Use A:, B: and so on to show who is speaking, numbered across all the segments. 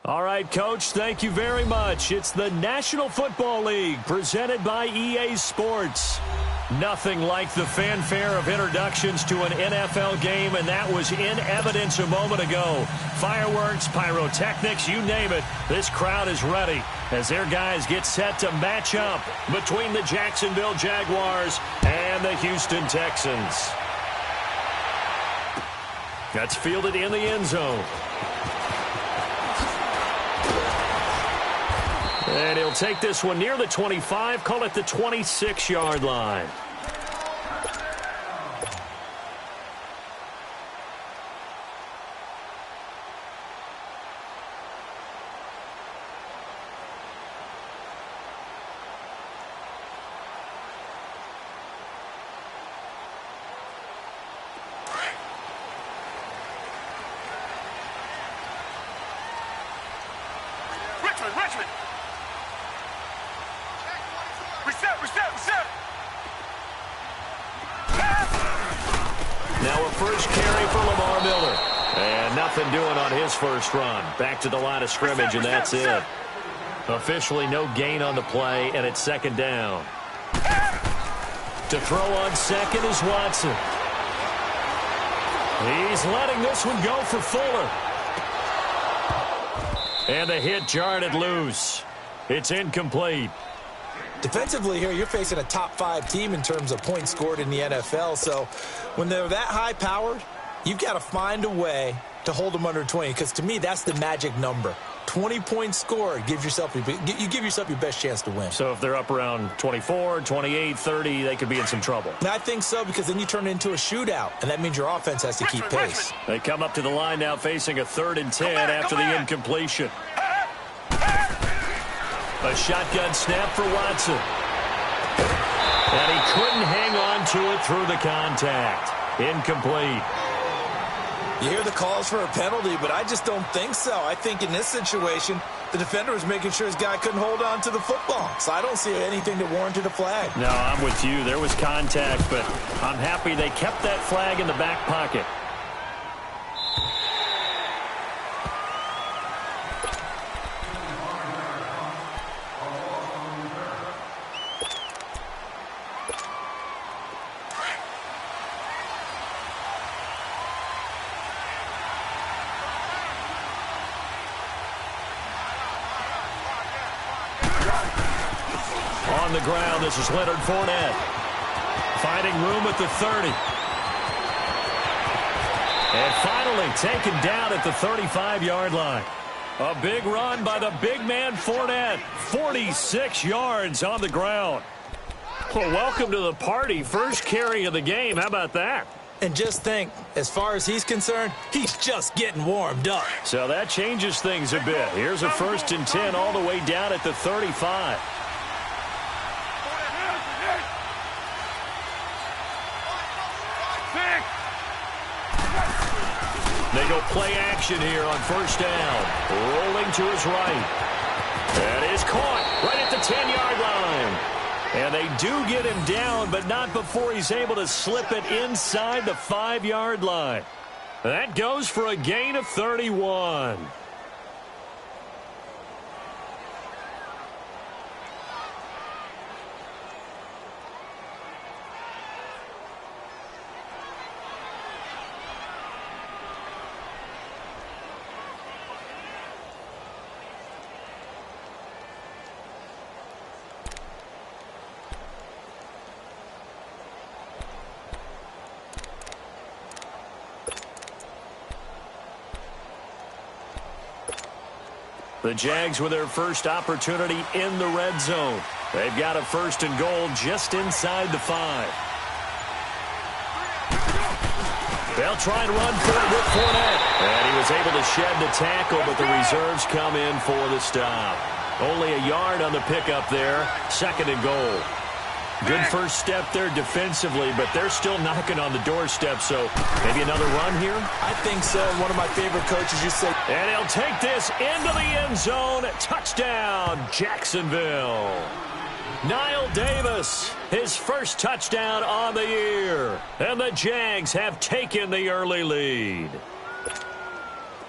A: All right, Coach, thank you very much. It's the National Football League presented by EA Sports. Nothing like the fanfare of introductions to an NFL game, and that was in evidence a moment ago. Fireworks, pyrotechnics, you name it. This crowd is ready as their guys get set to match up between the Jacksonville Jaguars and the Houston Texans. That's fielded in the end zone. And he'll take this one near the 25, call it the 26-yard line.
B: Richmond! Reset!
A: Now a first carry for Lamar Miller. And nothing doing on his first run. Back to the line of scrimmage, and that's it. Officially no gain on the play, and it's second down. To throw on second is Watson. He's letting this one go for Fuller. And the hit jarred it loose. It's incomplete.
C: Defensively here, you're facing a top-5 team in terms of points scored in the NFL. So when they're that high-powered, you've got to find a way to hold them under 20. Because to me, that's the magic number. 20 points scored, you give yourself your best chance to win.
A: So if they're up around 24, 28, 30, they could be in some trouble.
C: And I think so, because then you turn it into a shootout, and that means your offense has to keep pace.
A: They come up to the line now facing a 3rd and 10 after the incompletion. A shotgun snap for Watson. And he couldn't hang on to it through the contact. Incomplete.
C: You hear the calls for a penalty, but I just don't think so. I think in this situation, the defender was making sure his guy couldn't hold on to the football. So I don't see anything that warranted a flag.
A: No, I'm with you. There was contact, but I'm happy they kept that flag in the back pocket. On the ground, this is Leonard Fournette. Finding room at the 30. And finally taken down at the 35-yard line. A big run by the big man Fournette. 46 yards on the ground. Well, welcome to the party. First carry of the game. How about that?
C: And just think, as far as he's concerned, he's just getting warmed up.
A: So that changes things a bit. Here's a 1st and 10 all the way down at the 35. They go play action here on 1st down. Rolling to his right. That is caught right at the 10-yard line. And they do get him down, but not before he's able to slip it inside the 5-yard line. That goes for a gain of 31. The Jags with their first opportunity in the red zone. They've got a 1st and goal just inside the 5. They'll try and run for it with Fournette. And he was able to shed the tackle, but the reserves come in for the stop. Only a yard on the pickup there. 2nd and goal. Good first step there defensively, but they're still knocking on the doorstep, so maybe another run here?
C: I think so. One of my favorite coaches used to say.
A: And he'll take this into the end zone. Touchdown, Jacksonville. Niall Davis, his first touchdown on the year. And the Jags have taken the early lead.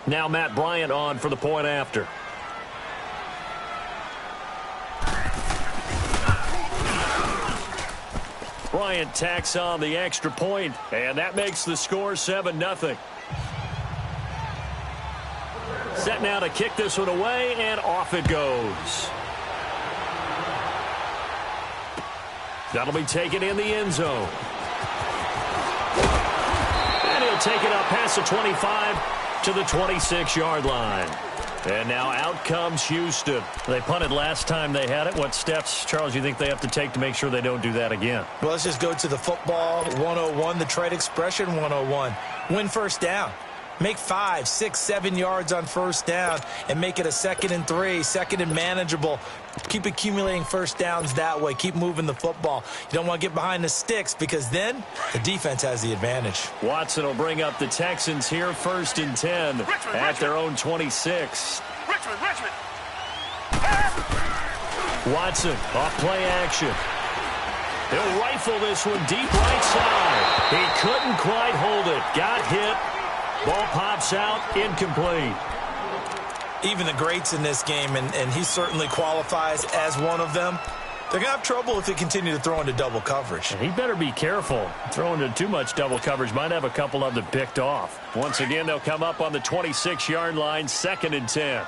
A: Now Matt Bryant on for the point after. Bryant tacks on the extra point, and that makes the score 7-0. Set now to kick this one away, and off it goes. That'll be taken in the end zone. And he'll take it up past the 25 to the 26-yard line. And now out comes Houston. They punted last time they had it. What steps, Charles, you think they have to take to make sure they don't do that again?
C: Well, let's just go to the football 101, the trade expression 101. Win first down. Make 5, 6, 7 yards on first down and make it a 2nd and 3, 2nd and manageable. Keep accumulating first downs that way. Keep moving the football. You don't want to get behind the sticks because then the defense has the advantage.
A: Watson will bring up the Texans here 1st and 10 at their own 26.
B: Richmond.
A: Watson off play action. He'll rifle this one deep right side. He couldn't quite hold it. Got hit. Ball pops out, incomplete.
C: Even the greats in this game, and he certainly qualifies as one of them, they're going to have trouble if they continue to throw into double coverage.
A: He better be careful. Throwing into too much double coverage might have a couple of them picked off. Once again, they'll come up on the 26-yard line, 2nd and 10.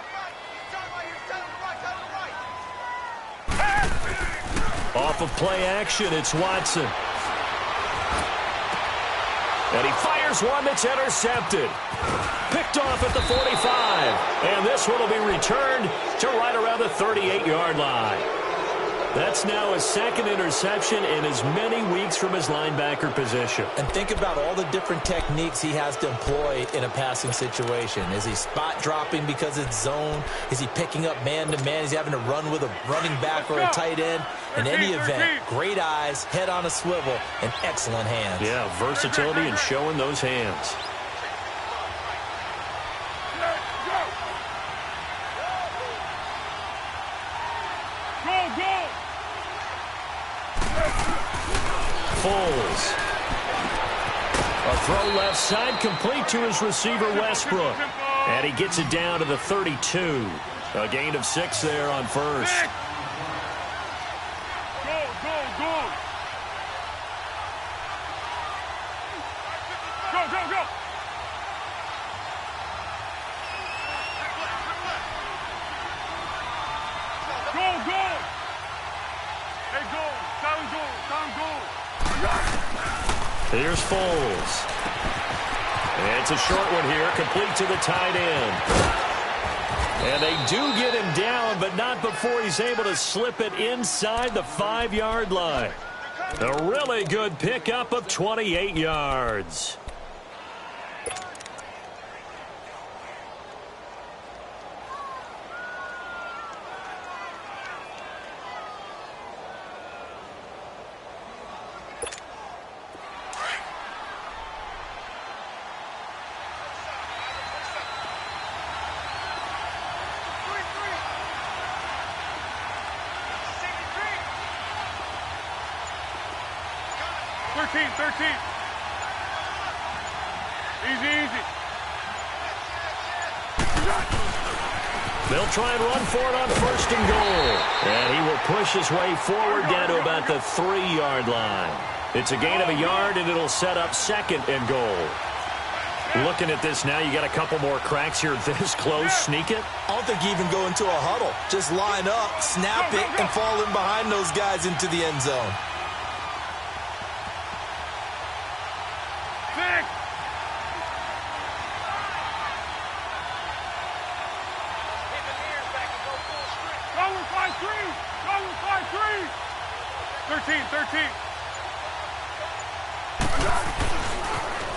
A: Off of play action, it's Watson. And he fires one that's intercepted. Picked off at the 45. And this one will be returned to right around the 38-yard line. That's now his 2nd interception in as many weeks from his linebacker position.
C: And think about all the different techniques he has to employ in a passing situation. Is he spot dropping because it's zone? Is he picking up man-to-man? Is he having to run with a running back or a tight end? In any event, great eyes, head on a swivel, and excellent hands.
A: Yeah, versatility and showing those hands. Foles. A throw left side, complete to his receiver, Westbrook. And he gets it down to the 32. A gain of 6 there on first.
B: Go.
A: Here's Foles. And it's a short one here, complete to the tight end. And they do get him down, but not before he's able to slip it inside the 5-yard line. A really good pickup of 28 yards.
B: Easy.
A: They'll try and run for it on 1st and goal. And he will push his way forward down to about the 3-yard line. It's a gain of a yard, and it'll set up 2nd and goal. Looking at this now, you got a couple more cracks here this close. Sneak it?
C: I don't think you even go into a huddle. Just line up, snap it, and fall in behind those guys into the end zone.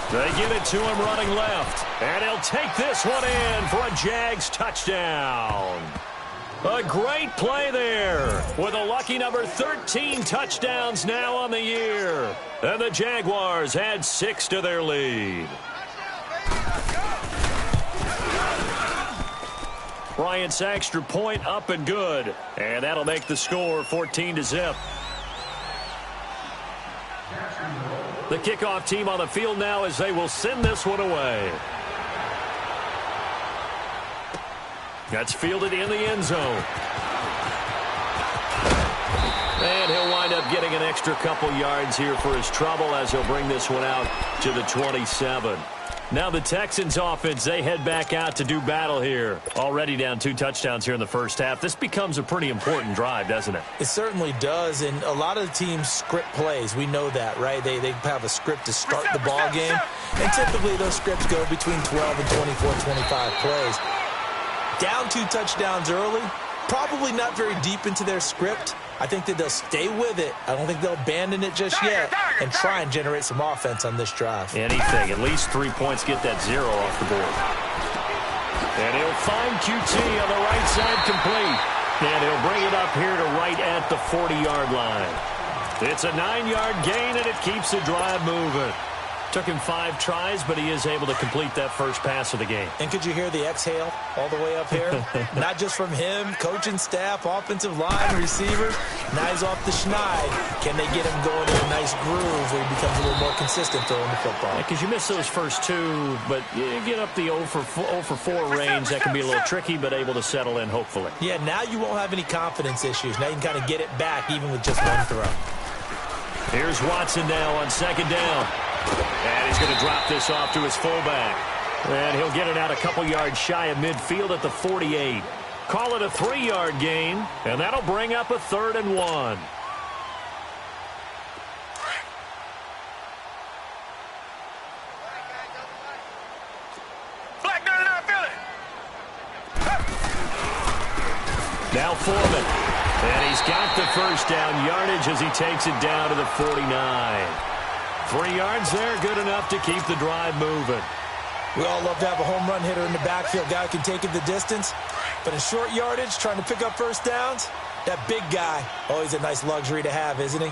A: They give it to him running left. And he'll take this one in for a Jags touchdown. A great play there with a lucky number 13 touchdowns now on the year. And the Jaguars add 6 to their lead. Bryant's extra point up and good. And that'll make the score 14-0. The kickoff team on the field now as they will send this one away. That's fielded in the end zone. And he'll wind up up getting an extra couple yards here for his trouble as he'll bring this one out to the 27. Now the Texans offense, they head back out to do battle here. Already down 2 touchdowns here in the first half. This becomes a pretty important drive, doesn't it?
C: It certainly does, and a lot of the teams script plays. We know that, right? They have a script to start the ball game, and typically those scripts go between 12 and 24, 25 plays. Down 2 touchdowns early, probably not very deep into their script. I think that they'll stay with it. I don't think they'll abandon it just yet and try and generate some offense on this drive.
A: Anything. At least 3 points. Get that 0 off the board. And he'll find QT on the right side complete. And he'll bring it up here to right at the 40-yard line. It's a 9-yard gain, and it keeps the drive moving. Took him 5 tries, but he is able to complete that first pass of the game.
C: And could you hear the exhale all the way up here? Not just from him, coaching staff, offensive line, receivers. Now he's off the schneid. Can they get him going in a nice groove where he becomes a little more consistent throwing the football?
A: Because you miss those first 2, but you get up the 0 for 4 range. That can be a little tricky, but able to settle in, hopefully.
C: Yeah, now you won't have any confidence issues. Now you can kind of get it back even with just one throw.
A: Here's Watson now on 2nd down. And he's going to drop this off to his fullback. And he'll get it out a couple yards shy of midfield at the 48. Call it a 3-yard gain, and that'll bring up a 3rd and 1. Now Foreman. And he's got the first down yardage as he takes it down to the 49. 3 yards there, good enough to keep the drive moving.
C: We all love to have a home run hitter in the backfield. Guy who can take it the distance. But in short yardage, trying to pick up first downs, that big guy, always a nice luxury to have, isn't he?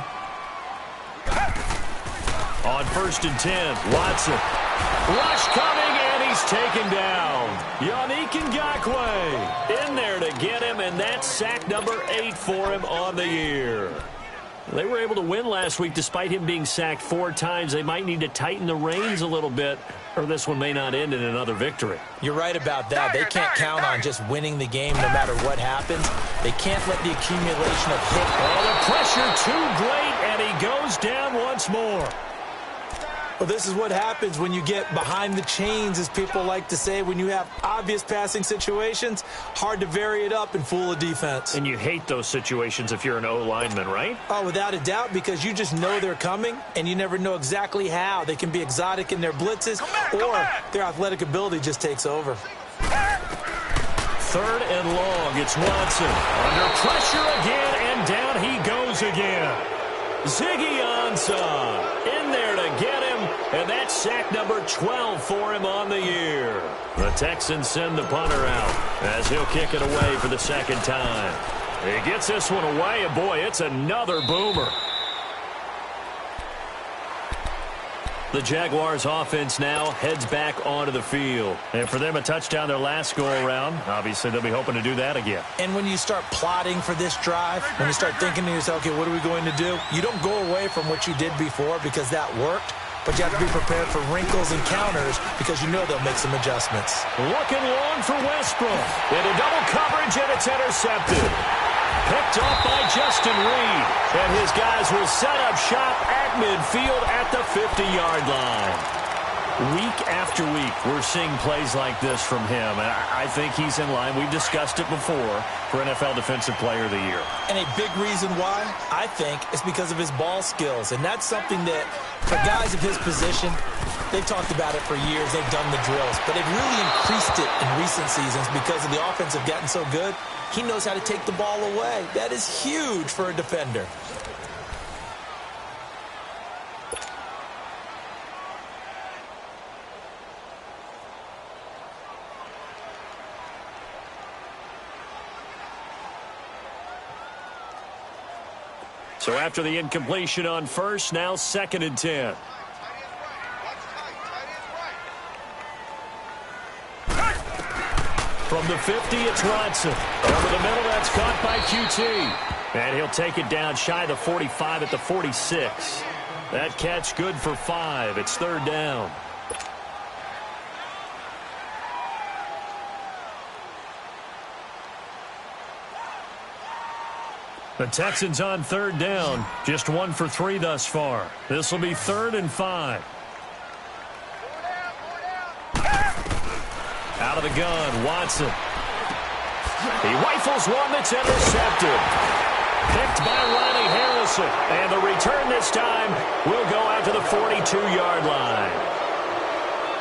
A: On 1st and 10, Watson. Rush coming, and he's taken down. Yannick Ngakoue in there to get him, and that's sack number 8 for him on the year. They were able to win last week despite him being sacked 4 times. They might need to tighten the reins a little bit, or this one may not end in another victory.
C: You're right about that. They can't count on just winning the game no matter what happens. They can't let the accumulation of hit.
A: Oh, the pressure too great, and he goes down once more.
C: Well, this is what happens when you get behind the chains, as people like to say. When you have obvious passing situations, hard to vary it up and fool a defense.
A: And you hate those situations if you're an O-lineman, right?
C: Oh, without a doubt, because you just know they're coming, and you never know exactly how. They can be exotic in their blitzes, or their athletic ability just takes over.
A: 3rd and long. It's Watson. Under pressure again, and down he goes again. Ziggy Ansah in there to get him, and that's sack number 12 for him on the year. The Texans send the punter out as he'll kick it away for the 2nd time. He gets this one away, and boy, it's another boomer. The Jaguars offense now heads back onto the field. And for them, a touchdown their last go-around. Obviously, they'll be hoping to do that again.
C: And when you start plotting for this drive, when you start thinking to yourself, okay, what are we going to do? You don't go away from what you did before because that worked, but you have to be prepared for wrinkles and counters because you know they'll make some adjustments.
A: Looking long for Westbrook. Into double coverage, and it's intercepted. Picked off by Justin Reed. And his guys will set up shop at midfield at the 50-yard line. Week after week, we're seeing plays like this from him. And I think he's in line. We've discussed it before for NFL Defensive Player of the Year.
C: And a big reason why, I think, is because of his ball skills. And that's something that, for guys of his position, they've talked about it for years. They've done the drills. But they've really increased it in recent seasons because of the offense have gotten so good. He knows how to take the ball away. That is huge for a defender.
A: So after the incompletion on 1st, now 2nd and 10. From the 50, it's Watson. Over the middle, that's caught by QT. And he'll take it down shy the 45 at the 46. That catch good for 5. It's 3rd down. The Texans on third down. Just 1 for 3 thus far. This will be 3rd and 5. Out of the gun, Watson. He rifles one that's intercepted. Picked by Ronnie Harrison. And the return this time will go out to the 42-yard line.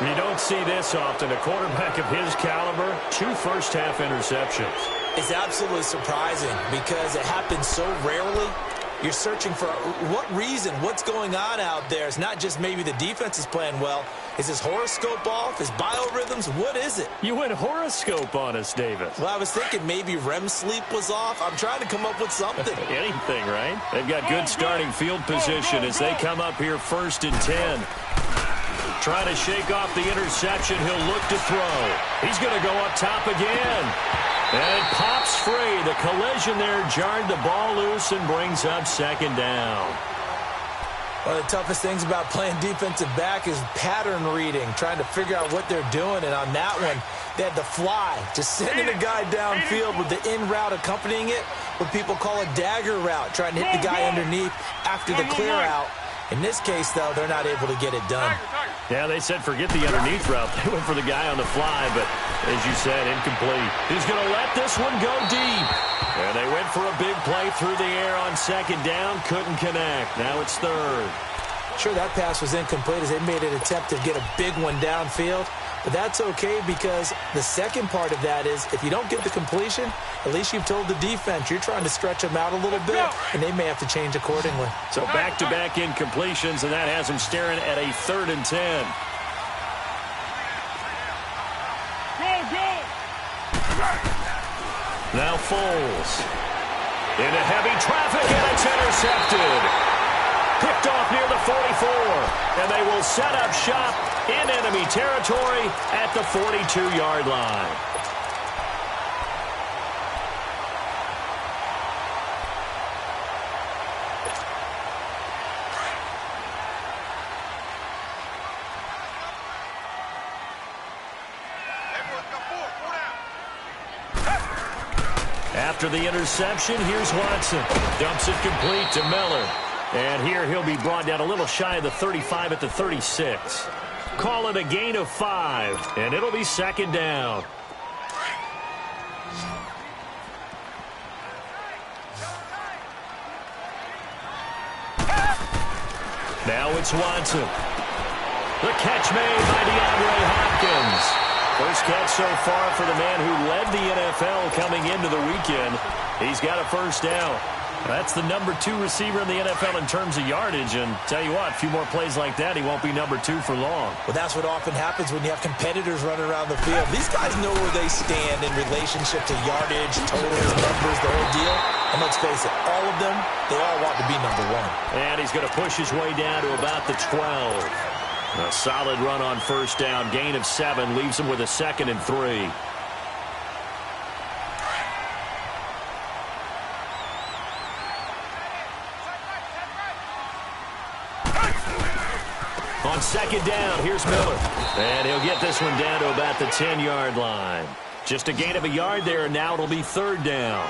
A: You don't see this often. A quarterback of his caliber, 2 first-half interceptions.
C: It's absolutely surprising because it happens so rarely. You're searching for what reason, what's going on out there. It's not just maybe the defense is playing well. Is his horoscope off? His biorhythms? What is it?
A: You went horoscope on us, David.
C: Well, I was thinking maybe REM sleep was off. I'm trying to come up with something.
A: Anything, right? They've got good starting field position as they come up here 1st and 10. Trying to shake off the interception. He'll look to throw. He's going to go up top again. And it pops free. The collision there jarred the ball loose and brings up 2nd down.
C: One of the toughest things about playing defensive back is pattern reading, trying to figure out what they're doing. And on that one, they had the fly, just sending the guy downfield with the in route accompanying it, what people call a dagger route, trying to hit the guy underneath after the clear out. In this case, though, they're not able to get it done.
A: Yeah, they said forget the underneath route. They went for the guy on the fly, but as you said, incomplete. He's going to let this one go deep. And they went for a big play through the air on 2nd down. Couldn't connect. Now it's 3rd.
C: Sure, that pass was incomplete as they made an attempt to get a big one downfield. But that's okay because the second part of that is if you don't get the completion, at least you've told the defense you're trying to stretch them out a little bit, and they may have to change accordingly.
A: So back-to-back incompletions, and that has them staring at a 3rd and 10. Now Foles. Into heavy traffic, and it's intercepted. Picked off near the 44, and they will set up shop in enemy territory at the 42-yard line. After the interception, here's Watson. Dumps it complete to Miller. And here he'll be brought down a little shy of the 35 at the 36. Call it a gain of 5, and it'll be 2nd down. Now it's Watson. The catch made by DeAndre Hopkins. First catch so far for the man who led the NFL coming into the weekend. He's got a 1st down. That's the number 2 receiver in the NFL in terms of yardage. And tell you what, a few more plays like that, he won't be number 2 for long.
C: Well, that's what often happens when you have competitors running around the field. These guys know where they stand in relationship to yardage, totals, numbers, the whole deal. And let's face it, all of them, they all want to be number 1.
A: And he's going to push his way down to about the 12. A solid run on 1st down. Gain of 7 leaves him with a 2nd and 3. On 2nd down, here's Miller. And he'll get this one down to about the 10-yard line. Just a gain of a yard there, and now it'll be 3rd down.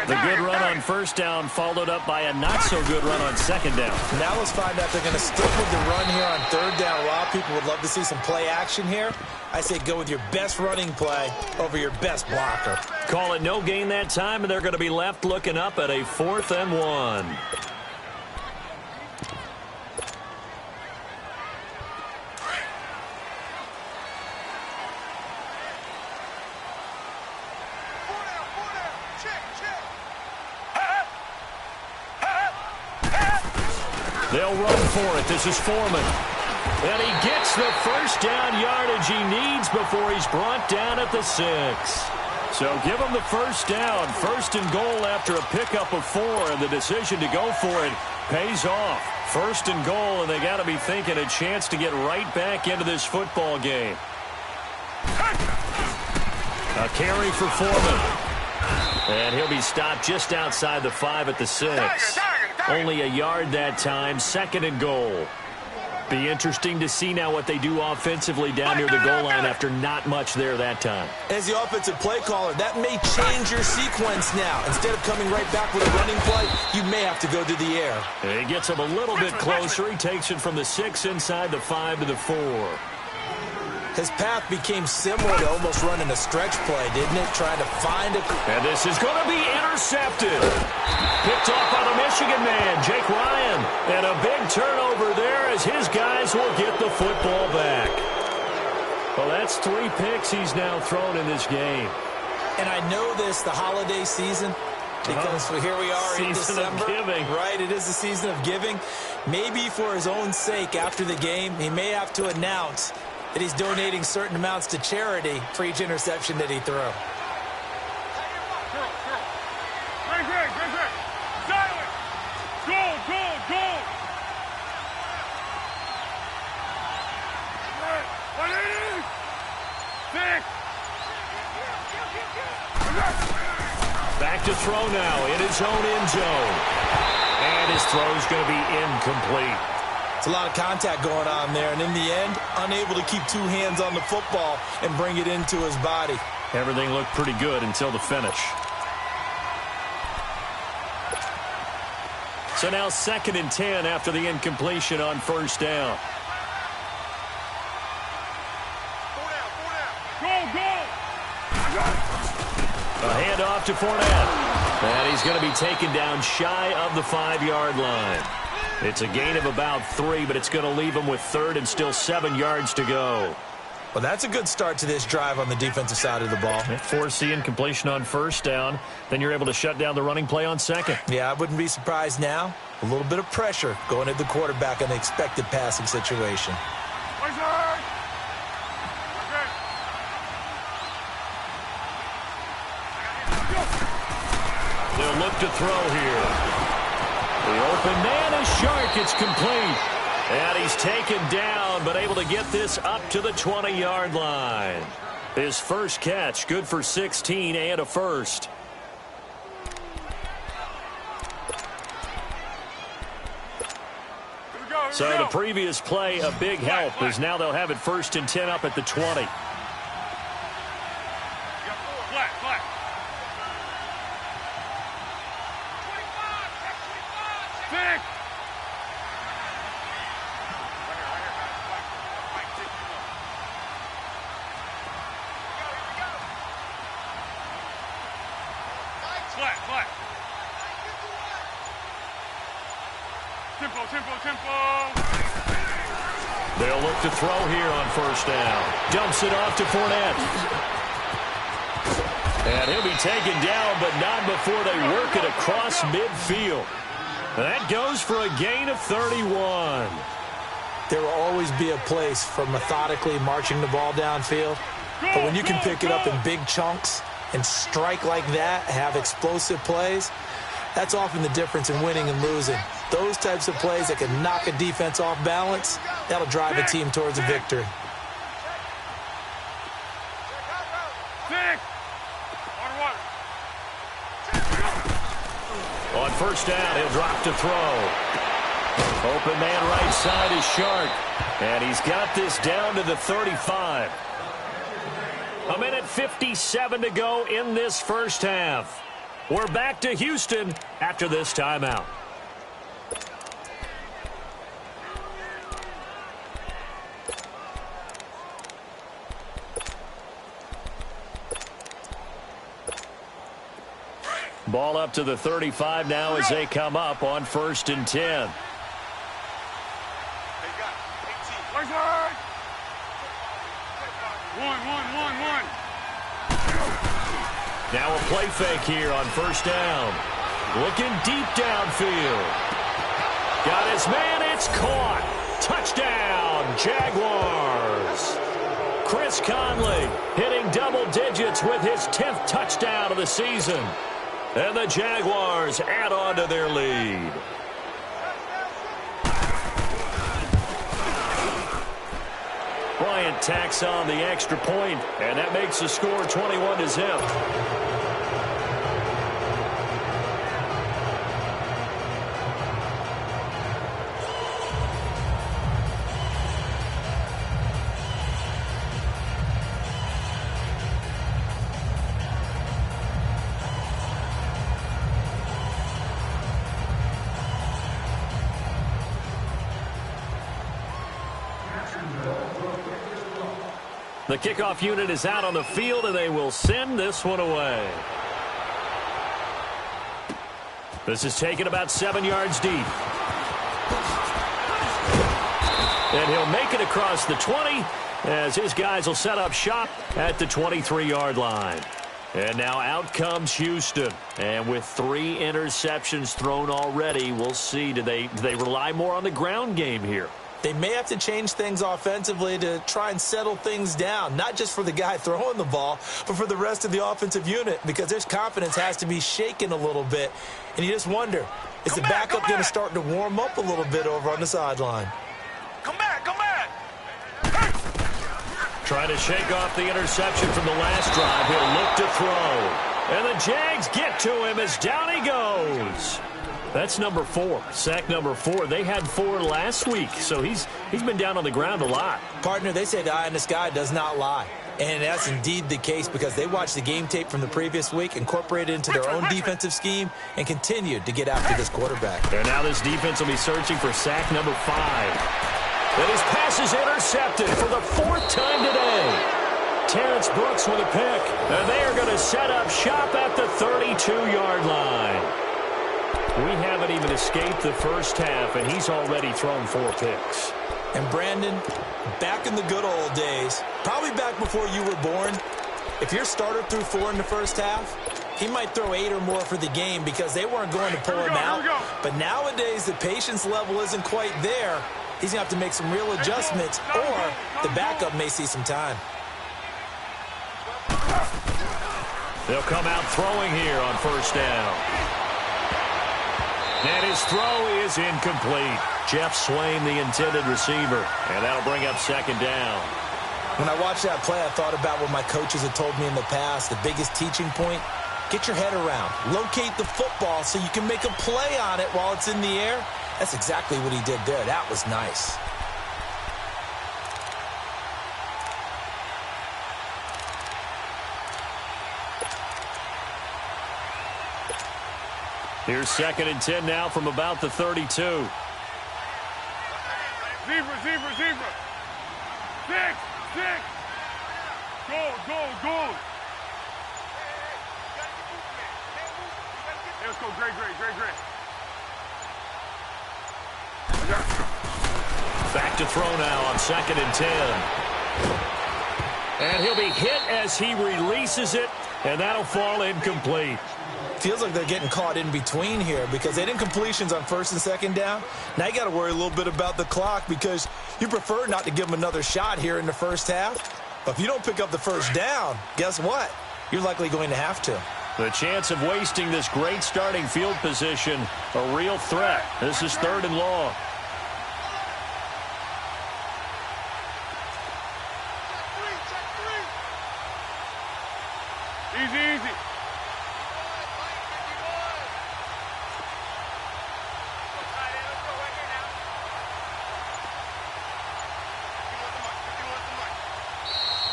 A: The good run on 1st down followed up by a not-so-good run on 2nd down.
C: Now let's find out if they're going to stick with the run here on 3rd down. A lot of people would love to see some play action here. I say go with your best running play over your best blocker.
A: Call it no gain that time, and they're going to be left looking up at a 4th and 1. They'll run for it. This is Foreman. And he gets the 1st down yardage he needs before he's brought down at the 6. So give him the 1st down. 1st and goal after a pickup of 4. And the decision to go for it pays off. 1st and goal, and they got to be thinking a chance to get right back into this football game. A carry for Foreman. And he'll be stopped just outside the 5 at the 6. Only a yard that time. 2nd and goal. Be interesting to see now what they do offensively down near the goal line after not much there that time.
C: As the offensive play caller, that may change your sequence now. Instead of coming right back with a running play, you may have to go to the air.
A: He gets him a little bit closer. He takes it from the 6 inside the 5 to the 4.
C: His path became similar to almost running a stretch play, didn't it? Trying to find a...
A: And this is going to be intercepted. Picked off by the Michigan man, Jake Ryan. And a big turnover there as his guys will get the football back. Well, that's 3 picks he's now thrown in this game.
C: And I know this, the holiday season, because here we are in December.
A: Season of giving.
C: Right, it is the season of giving. Maybe for his own sake after the game, he may have to announce that he's donating certain amounts to charity for each interception that he threw.
A: Back to throw now in his own end zone. And his throw's going to be incomplete.
C: It's a lot of contact going on there, and in the end, unable to keep 2 hands on the football and bring it into his body.
A: Everything looked pretty good until the finish. So now 2nd and 10 after the incompletion on 1st down. A handoff to Fournette. And he's going to be taken down shy of the 5-yard line. It's a gain of about 3, but it's going to leave him with 3rd and still 7 yards to go.
C: Well, that's a good start to this drive on the defensive side of the ball.
A: Force the incompletion on 1st down. Then you're able to shut down the running play on 2nd.
C: Yeah, I wouldn't be surprised now. A little bit of pressure going at the quarterback in the expected passing situation.
A: They'll look to throw here. The open man is Shark. It's complete. And he's taken down, but able to get this up to the 20-yard line. His first catch, good for 16 and a first. So the previous play, a big help, as now they'll have it 1st and 10 up at the 20. They'll look to throw here on 1st down. Dumps it off to Fournette. And he'll be taken down, but not before they work it across midfield. That goes for a gain of 31.
C: There will always be a place for methodically marching the ball downfield. But when you can pick it up in big chunks and strike like that, have explosive plays, that's often the difference in winning and losing. Those types of plays that can knock a defense off balance, that'll drive a team towards a victory.
A: On 1st down, he'll drop to throw. Open man right side is Shark. And he's got this down to the 35. 1:57 to go in this first half. We're back to Houston after this timeout. Ball up to the 35 now as they come up on 1st and 10. Now a play fake here on 1st down. Looking deep downfield. Got his man, it's caught. Touchdown, Jaguars. Chris Conley hitting double digits with his 10th touchdown of the season. And the Jaguars add on to their lead. Bryant tacks on the extra point, and that makes the score 21-0. The kickoff unit is out on the field, and they will send this one away. This is taken about 7 yards deep. And he'll make it across the 20 as his guys will set up shop at the 23-yard line. And now out comes Houston. And with 3 interceptions thrown already, we'll see. Do they rely more on the ground game here?
C: They may have to change things offensively to try and settle things down, not just for the guy throwing the ball, but for the rest of the offensive unit, because their confidence has to be shaken a little bit. And you just wonder, is the backup going to start to warm up a little bit over on the sideline?
B: Come back, come back.
A: Trying to shake off the interception from the last drive. He'll look to throw. And the Jags get to him as down he goes. That's number 4, sack number 4. They had 4 last week, so he's been down on the ground a lot.
C: Partner, they say the eye in the sky does not lie. And that's indeed the case because they watched the game tape from the previous week, incorporated it into their own defensive scheme, and continued to get after this quarterback.
A: And now this defense will be searching for sack number 5. And his pass is intercepted for the 4th time today. Terrence Brooks with a pick. And they are going to set up shop at the 32-yard line. We haven't even escaped the first half, and he's already thrown 4 picks.
C: And Brandon, back in the good old days, probably back before you were born, if your starter threw 4 in the first half, he might throw 8 or more for the game because they weren't going to pull him out. But nowadays, the patience level isn't quite there. He's going to have to make some real adjustments, or the backup may see some time.
A: They'll come out throwing here on first down. And his throw is incomplete. Jeff Swain, the intended receiver. And that'll bring up second down.
C: When I watched that play, I thought about what my coaches had told me in the past. The biggest teaching point, get your head around. Locate the football so you can make a play on it while it's in the air. That's exactly what he did there. That was nice.
A: Here's 2nd and 10 now from about the 32.
B: Zebra. 6. Go. Let's go, great.
A: Back to throw now on 2nd and 10. And he'll be hit as he releases it, and that'll fall incomplete.
C: Feels like they're getting caught in between here because they didn't completions on 1st and 2nd down. Now you got to worry a little bit about the clock because you prefer not to give them another shot here in the first half. But if you don't pick up the first down, guess what? You're likely going to have to.
A: The chance of wasting this great starting field position, a real threat. This is 3rd and long.
B: Easy.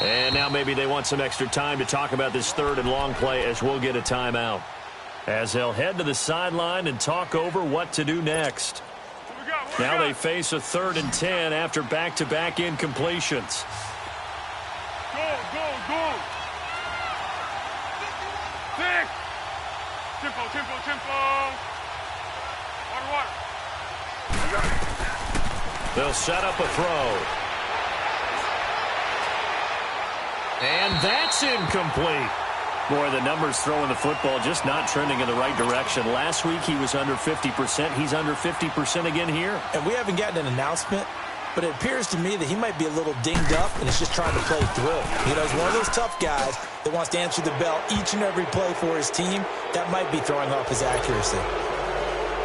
A: And now maybe they want some extra time to talk about this 3rd and long play as we'll get a timeout. As they'll head to the sideline and talk over what to do next. Now they face a 3rd and 10 after back-to-back incompletions.
B: Go. 6. Tempo. Water.
A: They'll set up a throw. And that's incomplete. Boy, the numbers throwing the football just not trending in the right direction. Last week he was under 50%. He's under 50% again here.
C: And we haven't gotten an announcement, but it appears to me that he might be a little dinged up and is just trying to play through. You know, he's one of those tough guys that wants to answer the bell each and every play for his team. That might be throwing off his accuracy.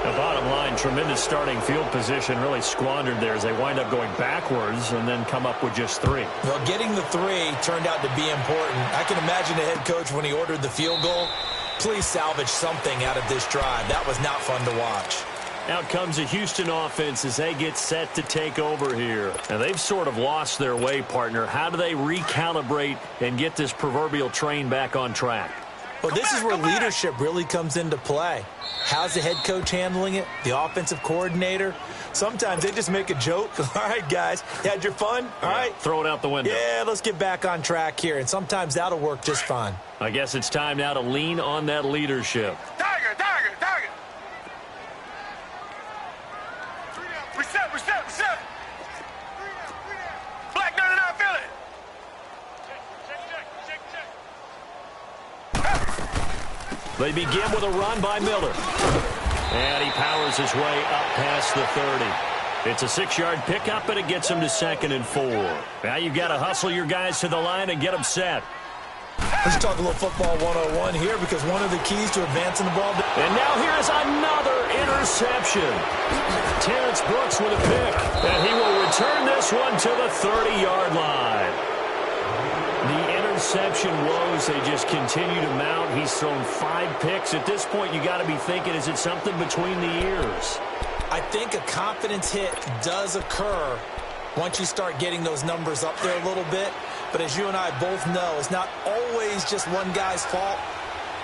A: The bottom line, tremendous starting field position, really squandered there as they wind up going backwards and then come up with just 3.
C: Well, getting the 3 turned out to be important. I can imagine the head coach when he ordered the field goal. Please salvage something out of this drive. That was not fun to watch.
A: Out comes the Houston offense as they get set to take over here. And they've sort of lost their way, partner. How do they recalibrate and get this proverbial train back on track?
C: Well, this is where leadership really comes into play. How's the head coach handling it? The offensive coordinator? Sometimes they just make a joke. All right, guys, you had your fun? All right.
A: Throw it out the window.
C: Yeah, let's get back on track here. And sometimes that'll work just fine.
A: I guess it's time now to lean on that leadership.
B: Tiger, tiger, tiger. Reset, reset, reset. Black 99, feel it. Check.
A: They begin with a run by Miller. And he powers his way up past the 30. It's a 6-yard pickup, and it gets him to 2nd and 4. Now you've got to hustle your guys to the line and get them set.
C: Let's talk a little football 101 here, because one of the keys to advancing the ball.
A: And now here is another interception. Terrence Brooks with a pick, and he will return this one to the 30-yard line. The interception woes, they just continue to mount. He's thrown 5 picks. At this point, you got to be thinking, is it something between the ears?
C: I think a confidence hit does occur once you start getting those numbers up there a little bit. But as you and I both know, it's not always just one guy's fault.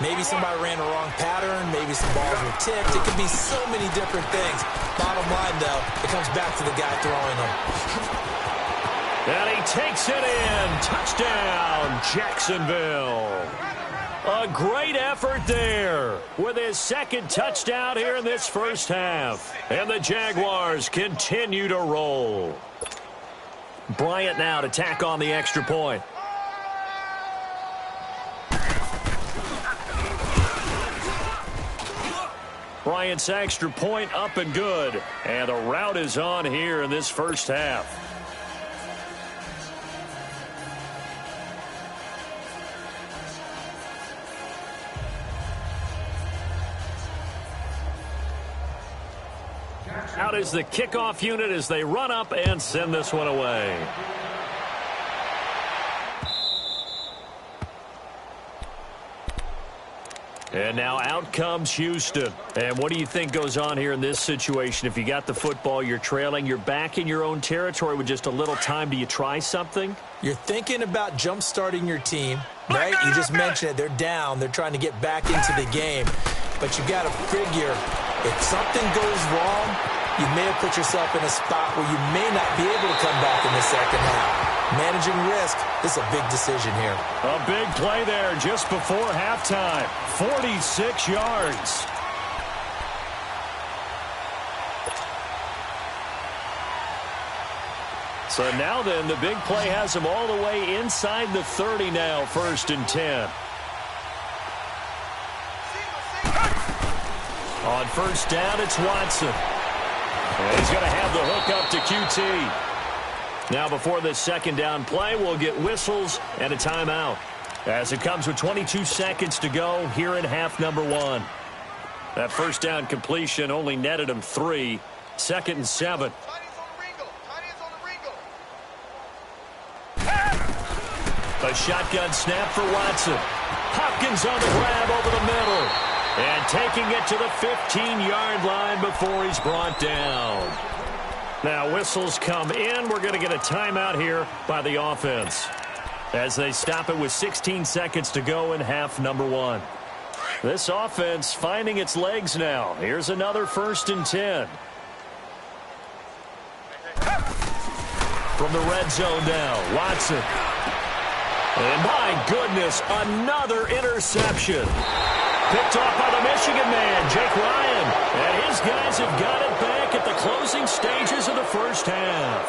C: Maybe somebody ran a wrong pattern. Maybe some balls were tipped. It could be so many different things. Bottom line, though, it comes back to the guy throwing them.
A: And he takes it in. Touchdown, Jacksonville. A great effort there with his 2nd touchdown here in this first half. And the Jaguars continue to roll. Bryant now to tack on the extra point. Bryant's extra point up and good. And the route is on here in this first half. Out is the kickoff unit as they run up and send this one away. And now out comes Houston. And what do you think goes on here in this situation? If you got the football, you're trailing, you're back in your own territory with just a little time. Do you try something?
C: You're thinking about jump-starting your team, right? You just mentioned it. They're down. They're trying to get back into the game. But you got to figure, if something goes wrong, you may have put yourself in a spot where you may not be able to come back in the second half. Managing risk is a big decision here.
A: A big play there just before halftime. 46 yards. So now then, the big play has him all the way inside the 30 now, 1st and 10. On 1st down, it's Watson. And he's going to have the hook up to QT. Now before this 2nd down play, we'll get whistles and a timeout, as it comes with 22 seconds to go here in half number 1. That 1st down completion only netted him 3. 2nd and 7. A shotgun snap for Watson. Hopkins on the grab over the middle. And taking it to the 15-yard line before he's brought down. Now whistles come in. We're going to get a timeout here by the offense, as they stop it with 16 seconds to go in half number 1. This offense finding its legs now. Here's another 1st and 10. From the red zone now, Watson. And my goodness, another interception. Picked off by the Michigan man, Jake Ryan. And his guys have got it back at the closing stages of the first half.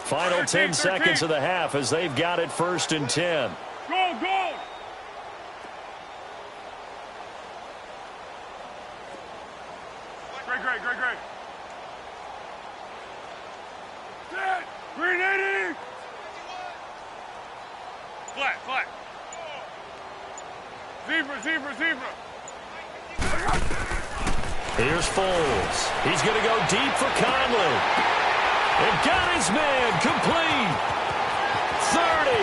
A: Final 10 seconds of the half as they've got it 1st and 10.
B: Go, go! Great. Set! Green 80! Flat. Zebra.
A: Here's Foles. He's going to go deep for Conley. And got his man complete. 30,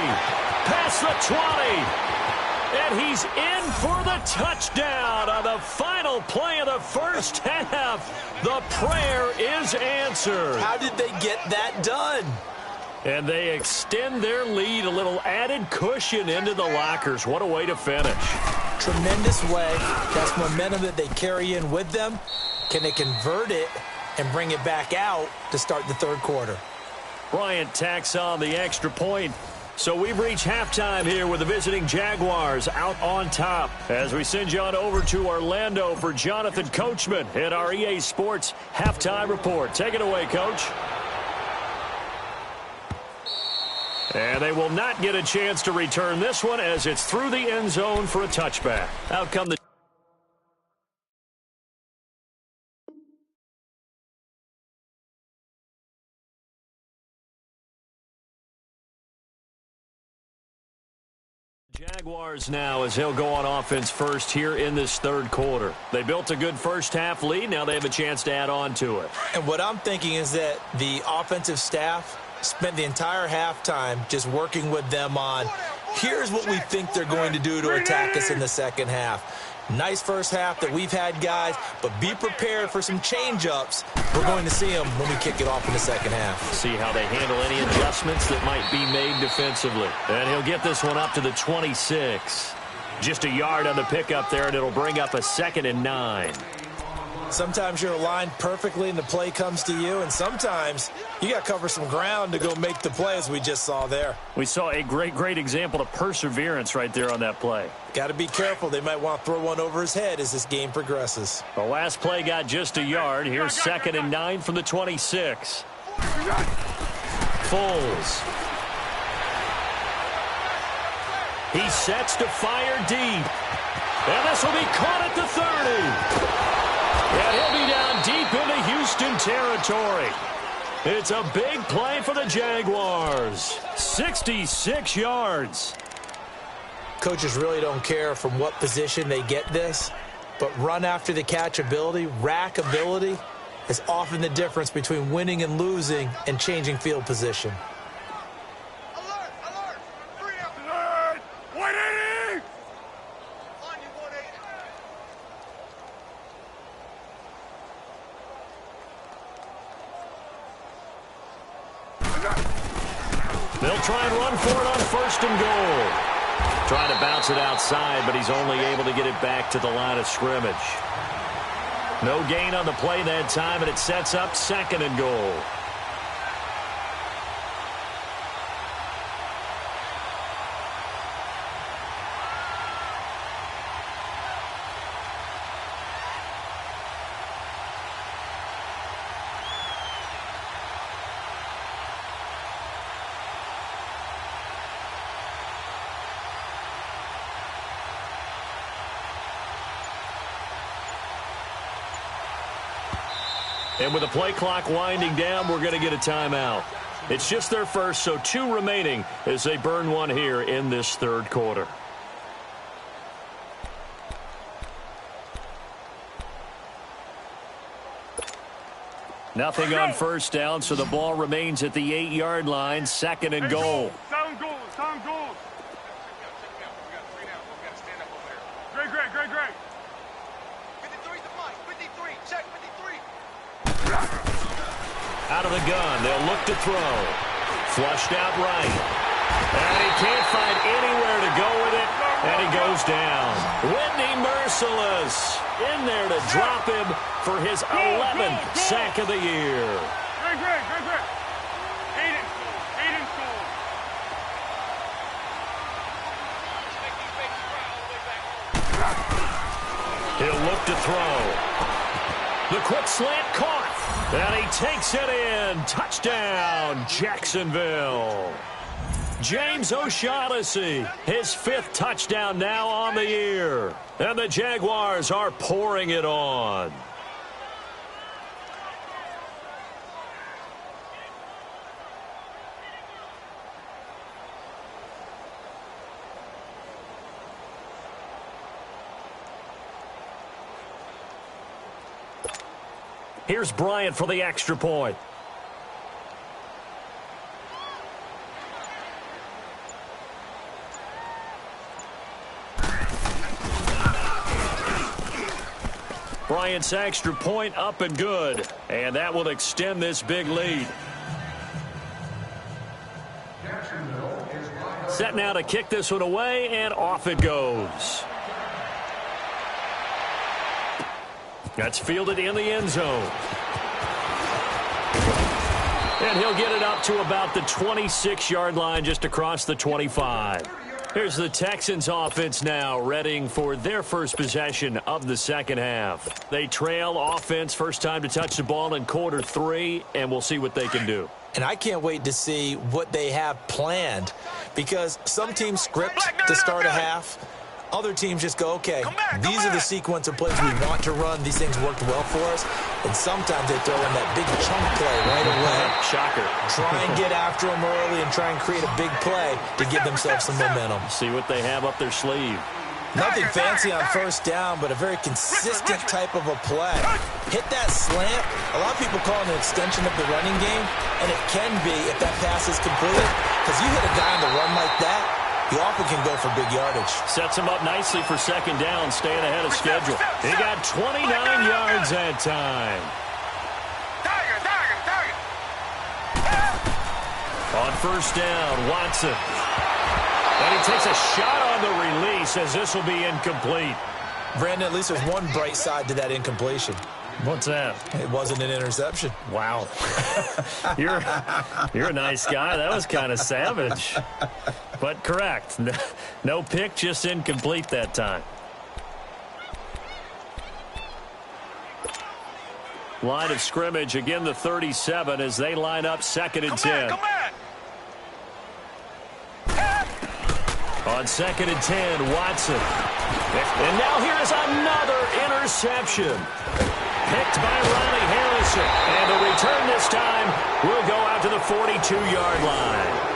A: past the 20. And he's in for the touchdown on the final play of the first half. The prayer is answered.
C: How did they get that done?
A: And they extend their lead, a little added cushion into the lockers. What a way to finish.
C: Tremendous way. That's momentum that they carry in with them. Can they convert it and bring it back out to start the third quarter?
A: Bryant tacks on the extra point. So we've reached halftime here with the visiting Jaguars out on top. As we send you on over to Orlando for Jonathan Coachman at our EA Sports Halftime Report. Take it away, Coach. And they will not get a chance to return this one as it's through the end zone for a touchback. Out come the Jaguars now as he'll go on offense first here in this third quarter. They built a good first half lead. Now they have a chance to add on to it.
C: And what I'm thinking is that the offensive staff spent the entire halftime just working with them on, here's what we think they're going to do to attack us in the second half. Nice first half that we've had, guys, but be prepared for some change-ups. We're going to see them when we kick it off in the second half.
A: See how they handle any adjustments that might be made defensively. And he'll get this one up to the 26. Just a yard on the pickup there, and it'll bring up a 2nd and 9.
C: Sometimes you're aligned perfectly and the play comes to you, and sometimes you got to cover some ground to go make the play, as we just saw there.
A: We saw a great example of perseverance right there on that play.
C: Got to be careful. They might want to throw one over his head as this game progresses.
A: The last play got just a yard. Here's 2nd and 9 from the 26. Foles. He sets to fire deep. And this will be caught at the 30. And he'll be down deep into Houston territory. It's a big play for the Jaguars. 66 yards.
C: Coaches really don't care from what position they get this, but run after the catch ability, rack ability, is often the difference between winning and losing and changing field position.
B: Alert! Alert! 3 out. Alert! 180! On you, 180.
A: They'll try and run for it on 1st and goal. Trying to bounce it outside, but he's only able to get it back to the line of scrimmage. No gain on the play that time, and it sets up 2nd and goal. And with the play clock winding down, we're going to get a timeout. It's just their first, so 2 remaining as they burn one here in this third quarter. Nothing on 1st down, so the ball remains at the 8-yard line, 2nd and goal.
B: Sound goals, sound goals. Check me out. We got 3 now. We got to stand up over there. Great. 53 the fly. 53. Check 53.
A: Out of the gun, they'll look to throw. Flushed out right. And he can't find anywhere to go with it, and he goes down. Whitney Merciless in there to drop him for his 11th sack of the year.
B: Great. Hayden scored.
A: He'll look to throw. The quick slant caught. And he takes it in. Touchdown, Jacksonville. James O'Shaughnessy, his 5th touchdown now on the year. And the Jaguars are pouring it on. Here's Bryant for the extra point. Bryant's extra point up and good. And that will extend this big lead. Set now to kick this one away, and off it goes. That's fielded in the end zone. And he'll get it up to about the 26-yard line, just across the 25. Here's the Texans offense now, readying for their first possession of the second half. They trail offense, first time to touch the ball in quarter 3, and we'll see what they can do.
C: And I can't wait to see what they have planned, because some teams script to start a half. Other teams just go, okay, these are the sequence of plays we want to run. These things worked well for us. And sometimes they throw in that big chunk play right away.
A: Shocker.
C: Try and get after them early and try and create a big play to give themselves some momentum.
A: See what they have up their sleeve.
C: Nothing fancy on first down, but a very consistent type of a play. Hit that slant. A lot of people call it an extension of the running game, and it can be if that pass is completed. Because you hit a guy on the run like that, he often can go for big yardage.
A: Sets him up nicely for second down, staying ahead of schedule. He got 29 yards that time. On first down, Watson. And he takes a shot on the release, as this will be incomplete.
C: Brandon, at least there's one bright side to that incompletion.
A: What's that?
C: It wasn't an interception.
A: Wow. You're a nice guy. That was kind of savage. But correct. No pick, just incomplete that time. Line of scrimmage, again the 37 as they line up second and 10. On second and 10, Watson. And now here is another interception. Picked by Ronnie Harrison. And the return this time will go out to the 42-yard line.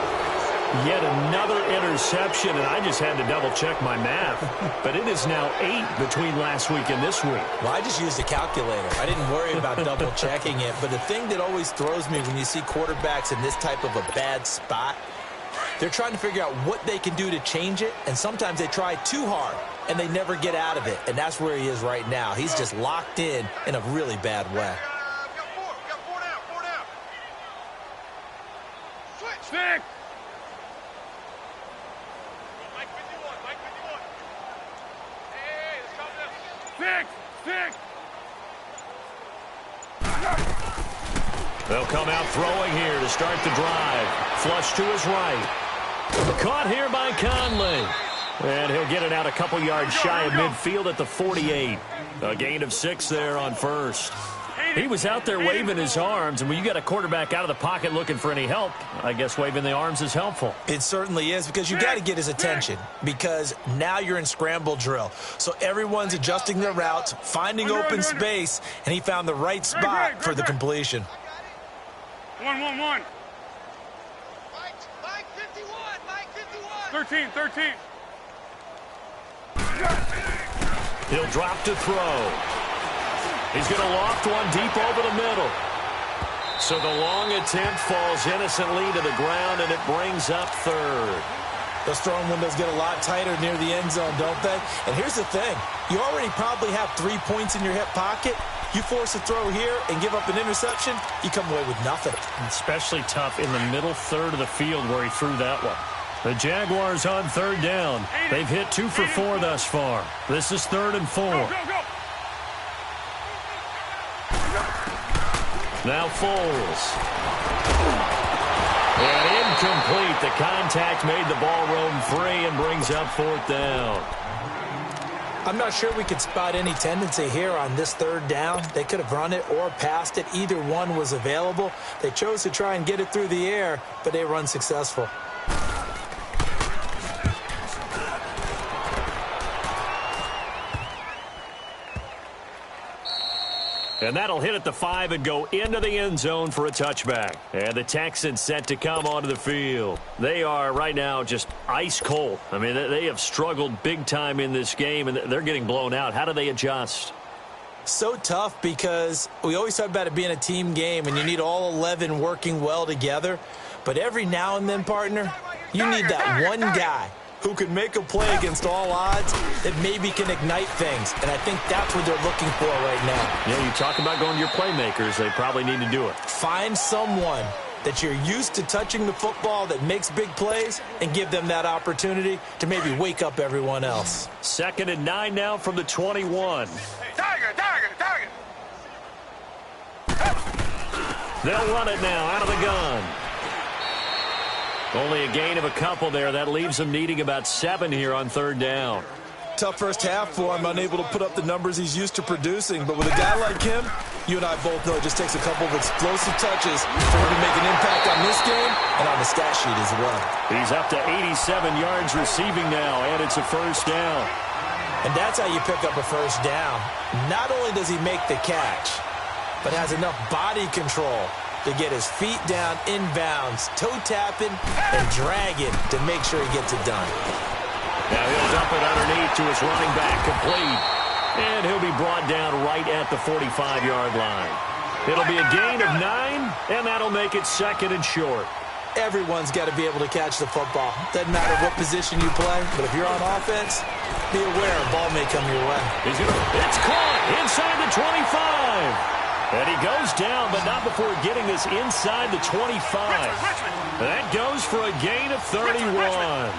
A: Yet another interception, and I just had to double-check my math. But it is now 8 between last week and this week.
C: Well, I just used a calculator. I didn't worry about double-checking it. But the thing that always throws me when you see quarterbacks in this type of a bad spot, they're trying to figure out what they can do to change it, and sometimes they try too hard, and they never get out of it. And that's where he is right now. He's just locked in a really bad way.
B: Got four down. Switch.
D: Stick.
B: Mike 51. Hey, let's calm down.
D: Stick.
A: They'll come out throwing here to start the drive. Flush to his right. Caught here by Conley. And he'll get it out a couple yards shy of midfield at the 48. A gain of 6 there on first. He was out there waving his arms, and when you got a quarterback out of the pocket looking for any help, I guess waving the arms is helpful.
C: It certainly is, because you got to get his attention, because now you're in scramble drill. So everyone's adjusting their routes, finding open space, and he found the right spot for the completion.
D: 1-1-1.
B: Mike 51.
D: 13.
A: He'll drop to throw. He's going to loft one deep over the middle. So the long attempt falls innocently to the ground, and it brings up third.
C: Those throwing windows get a lot tighter near the end zone, don't they? And here's the thing. You already probably have 3 points in your hip pocket. You force a throw here and give up an interception, you come away with nothing.
A: Especially tough in the middle third of the field where he threw that one. The Jaguars on third down. They've hit 2 for 4 thus far. This is 3rd and 4.
D: Go.
A: Now Foles. And incomplete. The contact made the ball roam free and brings up 4th down.
C: I'm not sure we could spot any tendency here on this 3rd down. They could have run it or passed it. Either one was available. They chose to try and get it through the air, but they were unsuccessful.
A: And that'll hit at the 5 and go into the end zone for a touchback. And the Texans set to come onto the field. They are right now just ice cold. I mean, they have struggled big time in this game, and they're getting blown out. How do they adjust?
C: So tough, because we always talk about it being a team game, and you need all 11 working well together. But every now and then, partner, you need that one guy who can make a play against all odds that maybe can ignite things. And I think that's what they're looking for right now.
A: Yeah, you talk about going to your playmakers. They probably need to do it.
C: Find someone that you're used to touching the football that makes big plays and give them that opportunity to maybe wake up everyone else.
A: 2nd and 9 now from the 21.
B: Tiger, tiger, tiger.
A: They'll run it now out of the gun. Only a gain of a couple there. That leaves them needing about 7 here on 3rd down.
C: Tough first half for him, unable to put up the numbers he's used to producing. But with a guy like him, you and I both know it just takes a couple of explosive touches for him to make an impact on this game and on the stat sheet as well.
A: He's up to 87 yards receiving now, and it's a 1st down.
C: And that's how you pick up a 1st down. Not only does he make the catch, but has enough body control to get his feet down inbounds, toe-tapping, and dragging to make sure he gets it done.
A: Now he'll dump it underneath to his running back, complete. And he'll be brought down right at the 45-yard line. It'll be a gain of 9, and that'll make it 2nd and short.
C: Everyone's got to be able to catch the football. Doesn't matter what position you play, but if you're on offense, be aware a ball may come your way.
A: It's caught inside the 25. And he goes down, but not before getting this inside the 25. That goes for a gain of 31.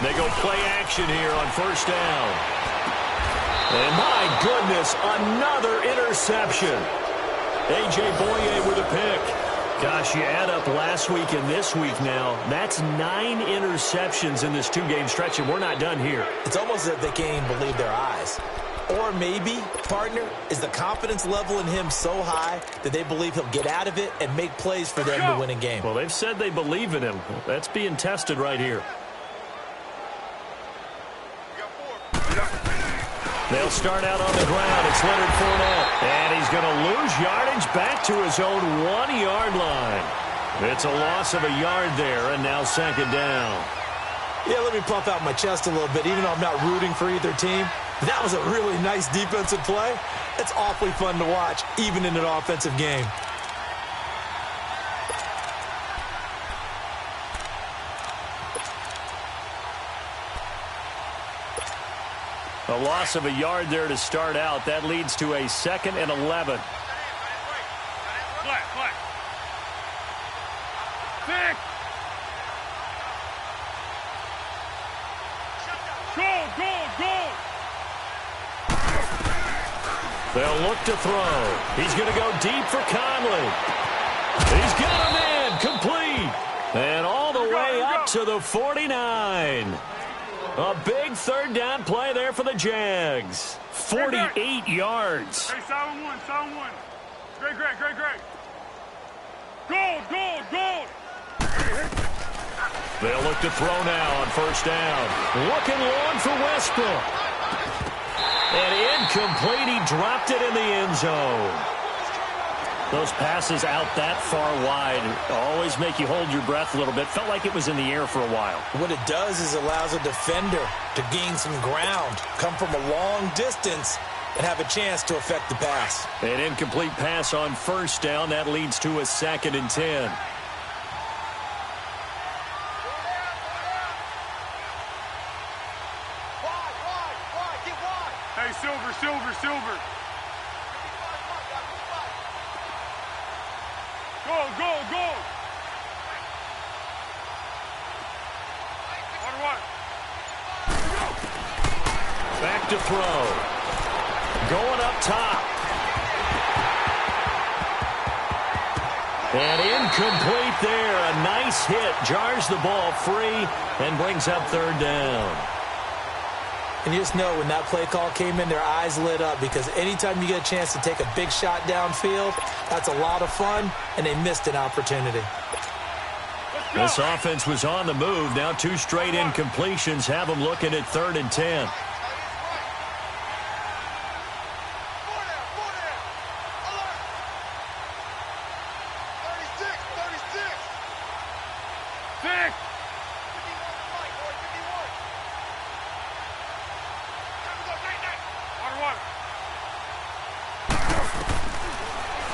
A: They go play action here on 1st down. And my goodness, another interception. A.J. Boye with a pick. Gosh, you add up last week and this week now, that's 9 interceptions in this 2-game stretch, and we're not done here.
C: It's almost as if they can't even believe their eyes. Or maybe, partner, is the confidence level in him so high that they believe he'll get out of it and make plays for them to win a game.
A: Well, they've said they believe in him. That's being tested right here. They'll start out on the ground. It's Leonard Fournette. And he's going to lose yardage back to his own 1-yard line. It's a loss of a yard there, and now 2nd down.
C: Yeah, let me puff out my chest a little bit, even though I'm not rooting for either team. That was a really nice defensive play. It's awfully fun to watch, even in an offensive game.
A: A loss of a yard there to start out. That leads to a 2nd and 11.
D: Flat, flat. Thick. Goal, goal, goal.
A: They'll look to throw. He's going to go deep for Conley. He's got him in. Complete. And all the way up to the 49. A big 3rd down play there for the Jags. 48 yards.
D: Hey, solid one, solid one. Great, great, great, great. Goal, goal, goal.
A: They'll look to throw now on 1st down. Looking long for Westbrook. And incomplete. He dropped it in the end zone. Those passes out that far wide always make you hold your breath a little bit. Felt like it was in the air for a while.
C: What it does is allows a defender to gain some ground, come from a long distance, and have a chance to affect the pass.
A: An incomplete pass on 1st down. That leads to a 2nd and 10.
D: Hey, Silver, Silver, Silver. Go, go, go. Water, water.
A: Back to throw. Going up top. And incomplete there. A nice hit. Jars the ball free and brings up 3rd down.
C: And you just know when that play call came in, their eyes lit up, because anytime you get a chance to take a big shot downfield, that's a lot of fun, and they missed an opportunity.
A: This offense was on the move. Now 2 straight incompletions have them looking at 3rd and 10.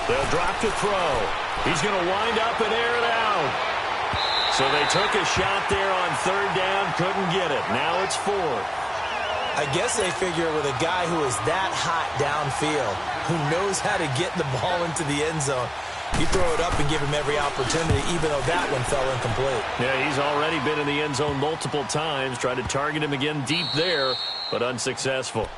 A: They'll drop to throw. He's going to wind up and air it out. So they took a shot there on third down, couldn't get it. Now it's fourth.
C: I guess they figure with a guy who is that hot downfield, who knows how to get the ball into the end zone, you throw it up and give him every opportunity, even though that one fell incomplete.
A: Yeah, he's already been in the end zone multiple times, tried to target him again deep there, but unsuccessful.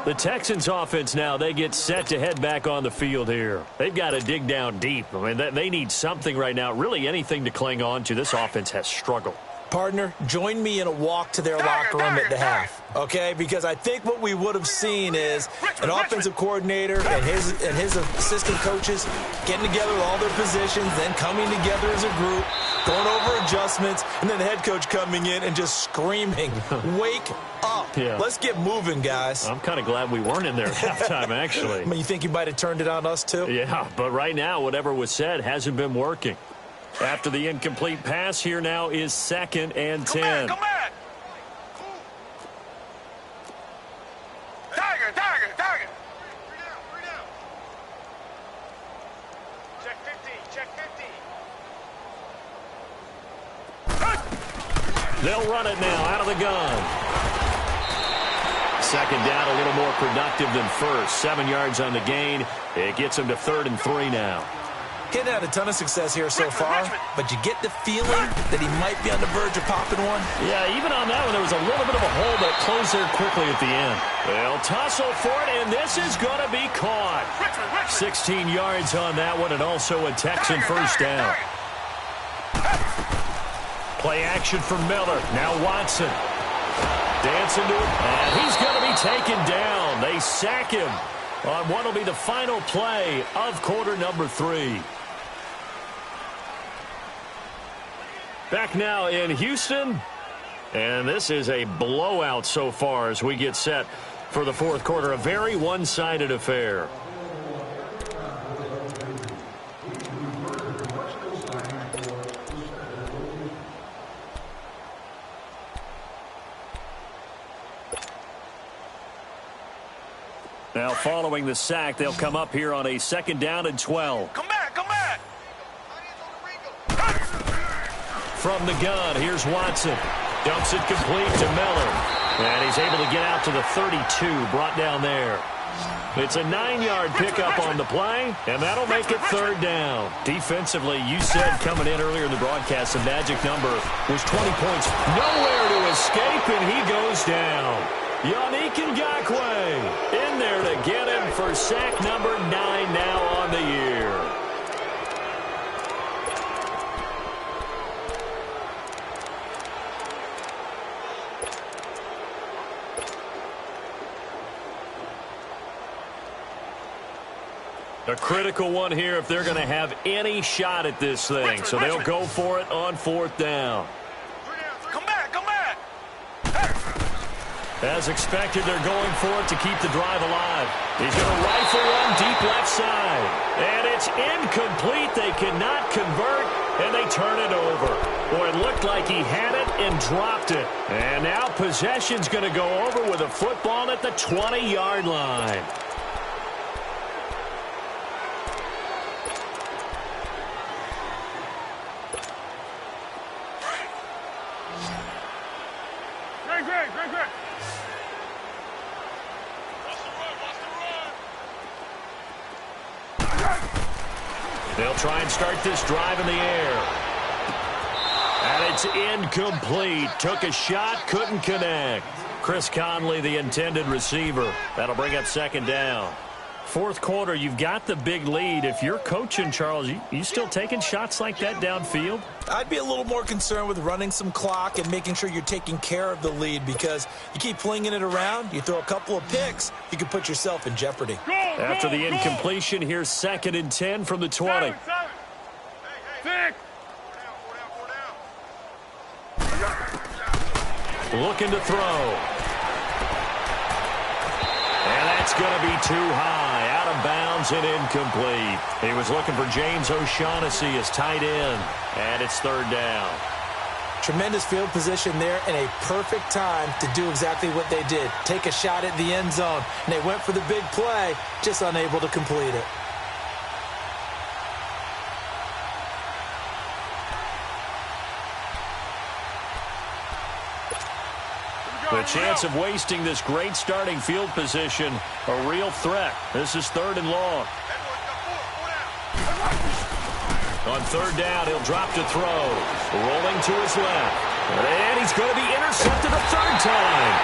A: The Texans offense now, they get set to head back on the field here. They've got to dig down deep. I mean, they need something right now, really anything to cling on to. This offense has struggled.
C: Partner, join me in a walk to their locker room at the half, okay? Because I think what we would have seen is an offensive coordinator and his assistant coaches getting together with all their positions, then coming together as a group, going over adjustments, and then the head coach coming in and just screaming, wake up.
A: Yeah.
C: Let's get moving, guys.
A: I'm kind of glad we weren't in there at halftime, actually.
C: I mean, you think you might have turned it on us, too?
A: Yeah, but right now, whatever was said hasn't been working. After the incomplete pass, here now is 2nd and 10.
B: Come back! Tiger! Three down. Check 50.
A: They'll run it now out of the gun. 2nd down, a little more productive than first. 7 yards on the gain. It gets them to 3rd and 3 now.
C: Getting had a ton of success here so far, but you get the feeling that he might be on the verge of popping one.
A: Yeah, even on that one, there was a little bit of a hole, but it closed there quickly at the end. They'll tussle for it, and this is going to be caught. 16 yards on that one, and also a Texan first down. Play action for Miller. Now Watson. Dancing to it, and he's going to be taken down. They sack him on what will be the final play of quarter number 3. Back now in Houston, and this is a blowout so far as we get set for the fourth quarter. A very one-sided affair. Now following the sack, they'll come up here on a 2nd down and 12.
B: Come back!
A: From the gun, here's Watson. Dumps it complete to Miller. And he's able to get out to the 32, brought down there. It's a 9-yard pickup on the play, and that'll make it 3rd down. Defensively, you said coming in earlier in the broadcast, the magic number was 20 points. Nowhere to escape, and he goes down. Yannick Ngakoue in there to get him for sack number 9 now on the year. A critical one here if they're going to have any shot at this thing. So they'll go for it on 4th down.
B: Come back!
A: As expected, they're going for it to keep the drive alive. He's going to rifle one deep left side. And it's incomplete. They cannot convert, and they turn it over. Boy, it looked like he had it and dropped it. And now possession's going to go over with a football at the 20-yard line.
D: Great.
A: They'll try and start this drive in the air. And it's incomplete. Took a shot, couldn't connect. Chris Conley, the intended receiver. That'll bring up 2nd down. Fourth quarter, you've got the big lead. If you're coaching, Charles, you still taking shots like that downfield?
C: I'd be a little more concerned with running some clock and making sure you're taking care of the lead, because you keep flinging it around, you throw a couple of picks, you can put yourself in jeopardy.
A: After the incompletion, here's 2nd and 10 from the 20.
D: Thick.
A: Looking to throw. And that's going to be too high. Out of bounds and incomplete. He was looking for James O'Shaughnessy as tight end. And it's 3rd down.
C: Tremendous field position there and a perfect time to do exactly what they did. Take a shot at the end zone. And they went for the big play, just unable to complete it.
A: The chance of wasting this great starting field position, a real threat. This is 3rd and long. On 3rd down, he'll drop to throw. Rolling to his left. And he's going to be intercepted a 3rd time.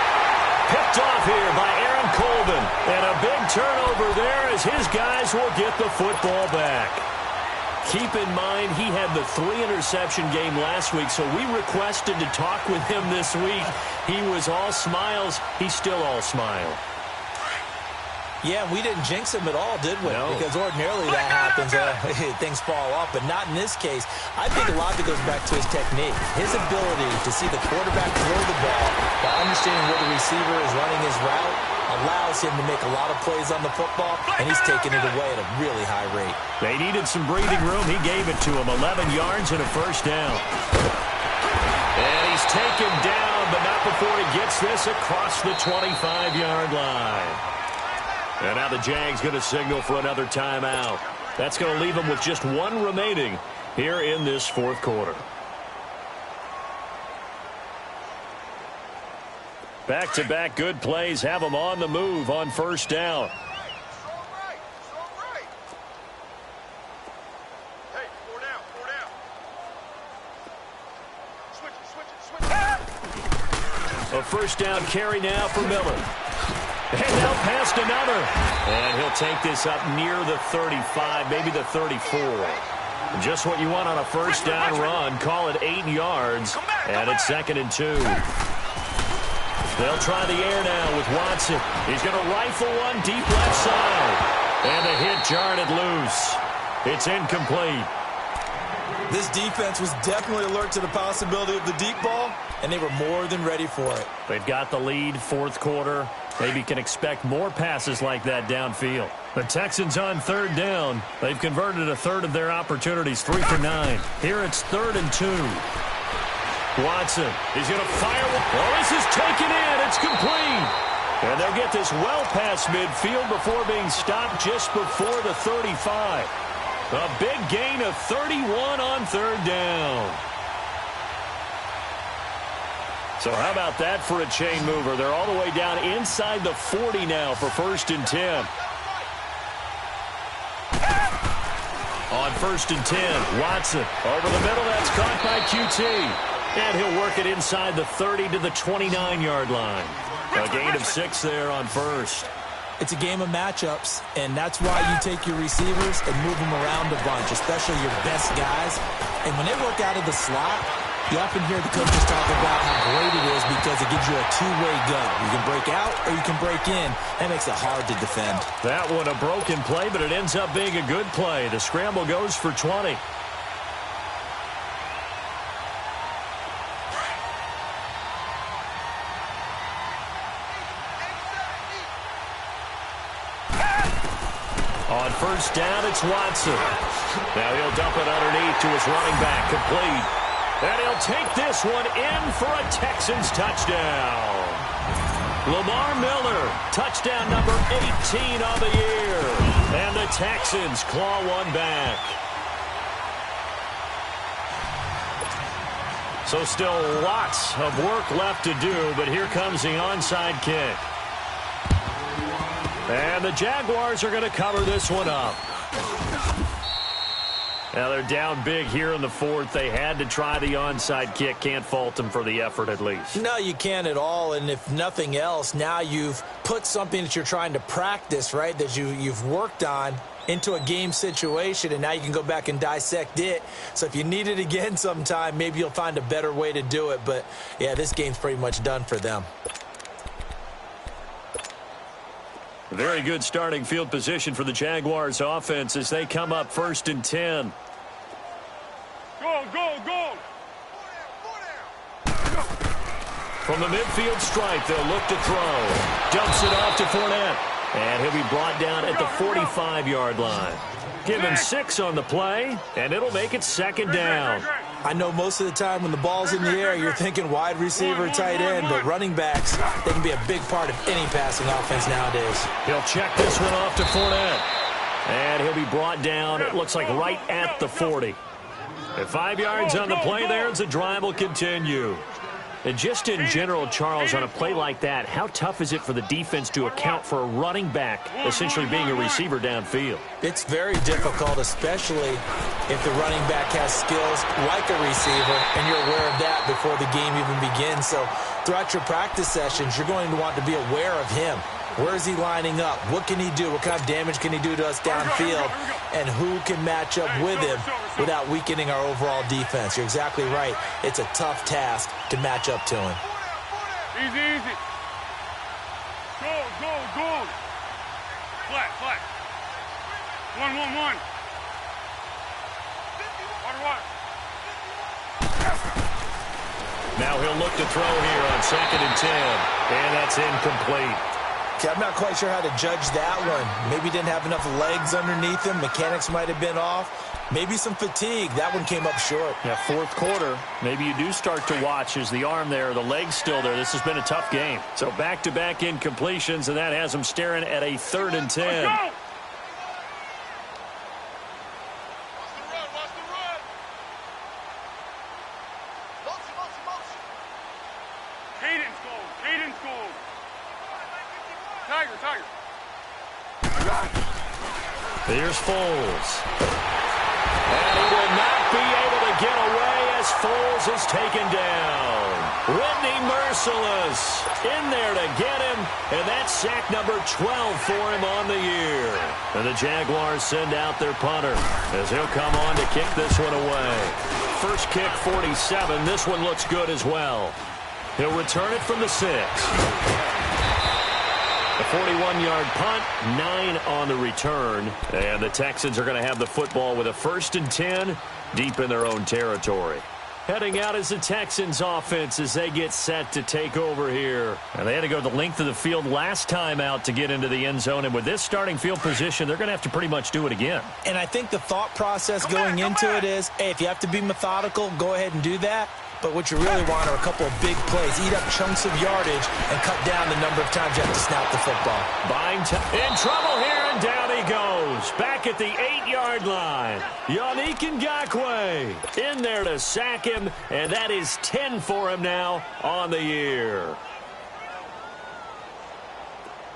A: Picked off here by Aaron Colvin. And a big turnover there as his guys will get the football back. Keep in mind, he had the 3-interception game last week, so we requested to talk with him this week. He was all smiles. He's still all smile.
C: Yeah, we didn't jinx him at all, did we?
A: No.
C: Because ordinarily that happens. Things fall off, but not in this case. I think a lot of it goes back to his technique. His ability to see the quarterback throw the ball while understanding where the receiver is running his route allows him to make a lot of plays on the football, and he's taking it away at a really high rate.
A: They needed some breathing room. He gave it to him. 11 yards and a 1st down. And he's taken down, but not before he gets this across the 25-yard line. And now the Jags going to signal for another timeout. That's going to leave them with just 1 remaining here in this 4th quarter. Back-to-back good plays have them on the move on 1st down.
B: Hey, 4 down, 4 down. Switch it.
A: A 1st down carry now for Miller. And now past another. And he'll take this up near the 35, maybe the 34. Just what you want on a 1st down run. Call it 8 yards. And it's 2nd and 2. They'll try the air now with Watson. He's going to rifle one deep left side. And the hit jarred it loose. It's incomplete.
C: This defense was definitely alert to the possibility of the deep ball, and they were more than ready for it.
A: They've got the lead, 4th quarter. Maybe can expect more passes like that downfield. The Texans on 3rd down. They've converted a 1/3 of their opportunities, 3 for 9. Here it's 3rd and 2. Watson, he's going to fire. Oh, this is taken in. It's complete. And they'll get this well past midfield before being stopped just before the 35. A big gain of 31 on 3rd down. So how about that for a chain mover? They're all the way down inside the 40 now for 1st and 10. On 1st and 10, Watson over the middle. That's caught by QT. And he'll work it inside the 30 to the 29-yard line. A gain of 6 there on 1st.
C: It's a game of matchups, and that's why you take your receivers and move them around a bunch, especially your best guys. And when they work out of the slot, you often hear the coaches talk about how great it is because it gives you a two-way gun. You can break out or you can break in. That makes it hard to defend.
A: That one a broken play, but it ends up being a good play. The scramble goes for 20. On 1st down, it's Watson. Now he'll dump it underneath to his running back, complete. And he'll take this one in for a Texans touchdown. Lamar Miller, touchdown number 18 on the year. And the Texans claw one back. So still lots of work left to do, but here comes the onside kick. And the Jaguars are going to cover this one up. Now they're down big here in the 4th. They had to try the onside kick. Can't fault them for the effort at least.
C: No, you can't at all. And if nothing else, now you've put something that you're trying to practice, right, that you've worked on into a game situation, and now you can go back and dissect it. So if you need it again sometime, maybe you'll find a better way to do it. But, yeah, this game's pretty much done for them.
A: Very good starting field position for the Jaguars offense as they come up 1st and 10.
D: Go, go, go.
A: From the midfield stripe, they'll look to throw. Dumps it off to Fournette. And he'll be brought down at the 45-yard line. Give him 6 on the play, and it'll make it 2nd down.
C: I know most of the time when the ball's in the air, you're thinking wide receiver, tight end, but running backs, they can be a big part of any passing offense nowadays.
A: He'll check this one off to Fournette. And he'll be brought down, it looks like right at the 40. At 5 yards on the play there, as the drive will continue. And just in general, Charles, on a play like that, how tough is it for the defense to account for a running back essentially being a receiver downfield?
C: It's very difficult, especially if the running back has skills like a receiver, and you're aware of that before the game even begins. So throughout your practice sessions, you're going to want to be aware of him. Where is he lining up? What can he do? What kind of damage can he do to us downfield? And who can match up with him without weakening our overall defense? You're exactly right. It's a tough task to match up to him.
D: Easy, easy. Go. Flat. 1. Water.
A: Now he'll look to throw here on 2nd and 10. And that's incomplete.
C: Okay, I'm not quite sure how to judge that one. Maybe didn't have enough legs underneath him. Mechanics might have been off. Maybe some fatigue. That one came up short.
A: Yeah, 4th quarter. Maybe you do start to watch as the arm there, the leg's still there. This has been a tough game. So back-to-back incompletions, and that has him staring at a 3rd and 10.
B: Watch the run. Motion.
D: Cadence goal. Tiger.
A: Here's Foles. And he will not be able to get away as Foles is taken down. Whitney Merciless in there to get him, and that's sack number 12 for him on the year. And the Jaguars send out their punter as he'll come on to kick this one away. First kick, 47. This one looks good as well. He'll return it from the 6. A 41-yard punt, 9 on the return. And the Texans are going to have the football with a 1st and 10 deep in their own territory. Heading out is the Texans offense as they get set to take over here. And they had to go the length of the field last time out to get into the end zone. And with this starting field position, they're going to have to pretty much do it again.
C: And I think the thought process going into it is, hey, if you have to be methodical, go ahead and do that. But what you really want are a couple of big plays. Eat up chunks of yardage and cut down the number of times you have to snap the football.
A: Buying in trouble here, and down he goes. Back at the 8-yard line. Yannick Ngakoue in there to sack him, and that is 10 for him now on the year.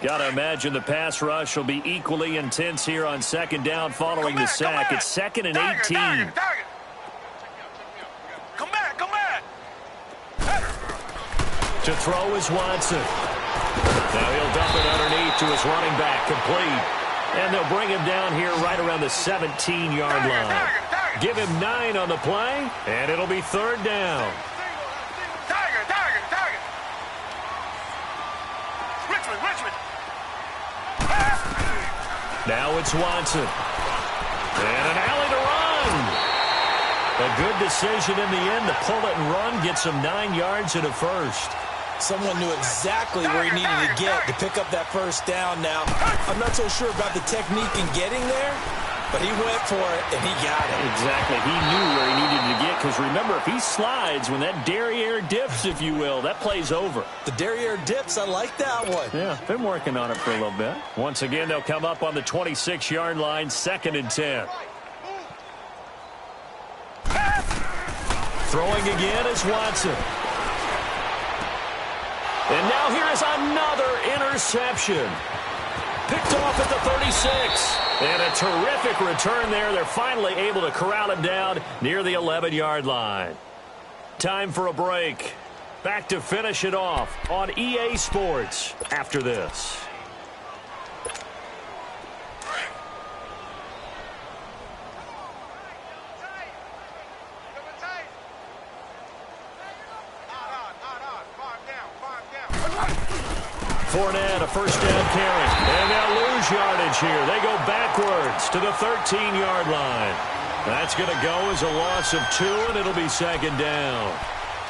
A: Got to imagine the pass rush will be equally intense here on 2nd down following the sack. It's 2nd and 18. To throw is Watson. Now he'll dump it underneath to his running back, complete. And they'll bring him down here right around the 17-yard line. Give him 9 on the play, and it'll be 3rd down.
B: Richmond.
A: Now it's Watson. And an alley to run. A good decision in the end to pull it and run, gets him 9 yards and a 1st.
C: Someone knew exactly where he needed to get to pick up that 1st down. Now, I'm not so sure about the technique in getting there, but he went for it, and he got it.
A: Exactly. He knew where he needed to get, because remember, if he slides, when that derriere dips, if you will, that play's over.
C: The derriere dips, I like that one.
A: Yeah, been working on it for a little bit. Once again, they'll come up on the 26-yard line, 2nd and 10. Throwing again is Watson. And now here is another interception. Picked off at the 36. And a terrific return there. They're finally able to corral him down near the 11-yard line. Time for a break. Back to finish it off on EA Sports after this. Fournette, a 1st down carry. And they'll lose yardage here. They go backwards to the 13-yard line. That's going to go as a loss of 2, and it'll be 2nd down.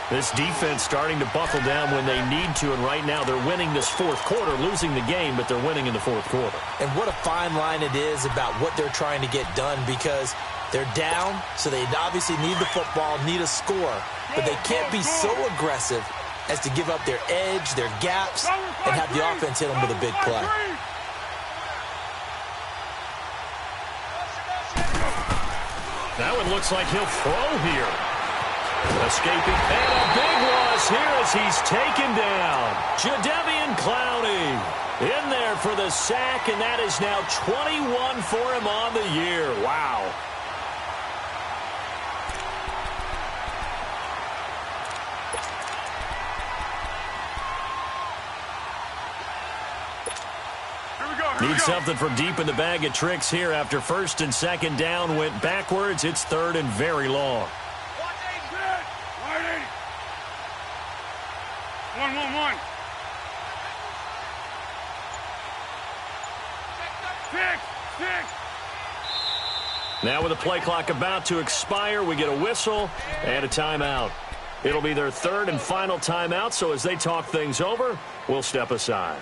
A: This defense starting to buckle down when they need to, and right now they're winning this 4th quarter, losing the game, but they're winning in the 4th quarter.
C: And what a fine line it is about what they're trying to get done, because they're down, so they obviously need the football, need a score, but they can't be so aggressive as to give up their edge, their gaps, and have the offense hit them with a big play.
A: That one looks like he'll throw here. Escaping, and a big loss here as he's taken down. Jadeveon Clowney in there for the sack, and that is now 21 for him on the year. Wow. Need something from deep in the bag of tricks here after first and second down went backwards. It's third and very long.
D: 1-1-1. Six.
A: Now with the play clock about to expire, we get a whistle and a timeout. It'll be their third and final timeout, so as they talk things over, we'll step aside.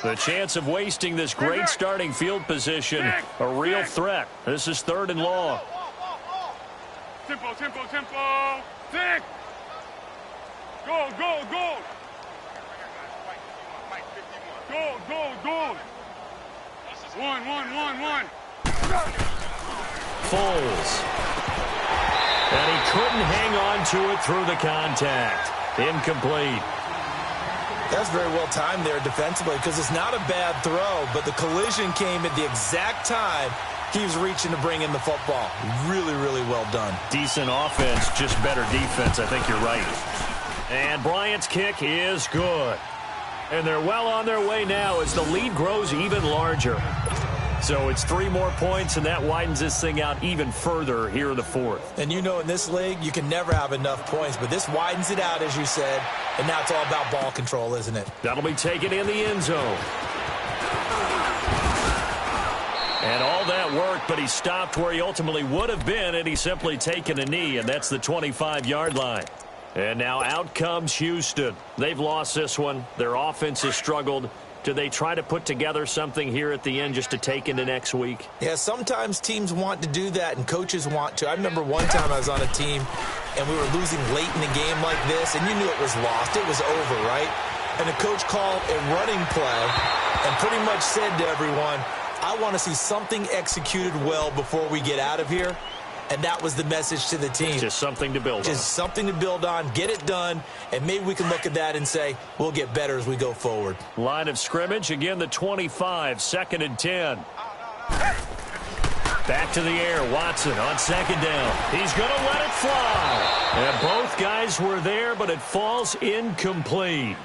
A: The chance of wasting this great starting field position, a real threat. This is third and long.
D: Tempo. Six. Go. Go. 1.
A: Foles. And he couldn't hang on to it through the contact. Incomplete.
C: That's very well timed there defensively because it's not a bad throw, but the collision came at the exact time he was reaching to bring in the football. Really, really well done.
A: Decent offense, just better defense. I think you're right. And Bryant's kick is good. And they're well on their way now as the lead grows even larger. So it's 3 more points, and that widens this thing out even further here in the fourth.
C: And you know in this league, you can never have enough points, but this widens it out, as you said, and now it's all about ball control, isn't it?
A: That'll be taken in the end zone. And all that worked, but he stopped where he ultimately would have been, and he's simply taken a knee, and that's the 25-yard line. And now out comes Houston. They've lost this one. Their offense has struggled. Do they try to put together something here at the end just to take into next week?
C: Yeah, sometimes teams want to do that and coaches want to. I remember one time I was on a team and we were losing late in a game like this, and you knew it was lost. It was over, right? And the coach called a running play and pretty much said to everyone, I want to see something executed well before we get out of here. And that was the message to the team.
A: Just something to build on.
C: Just something to build on, get it done, and maybe we can look at that and say, we'll get better as we go forward.
A: Line of scrimmage, again the 25, 2nd and 10. Back to the air, Watson on 2nd down. He's going to let it fly. And both guys were there, but it falls incomplete.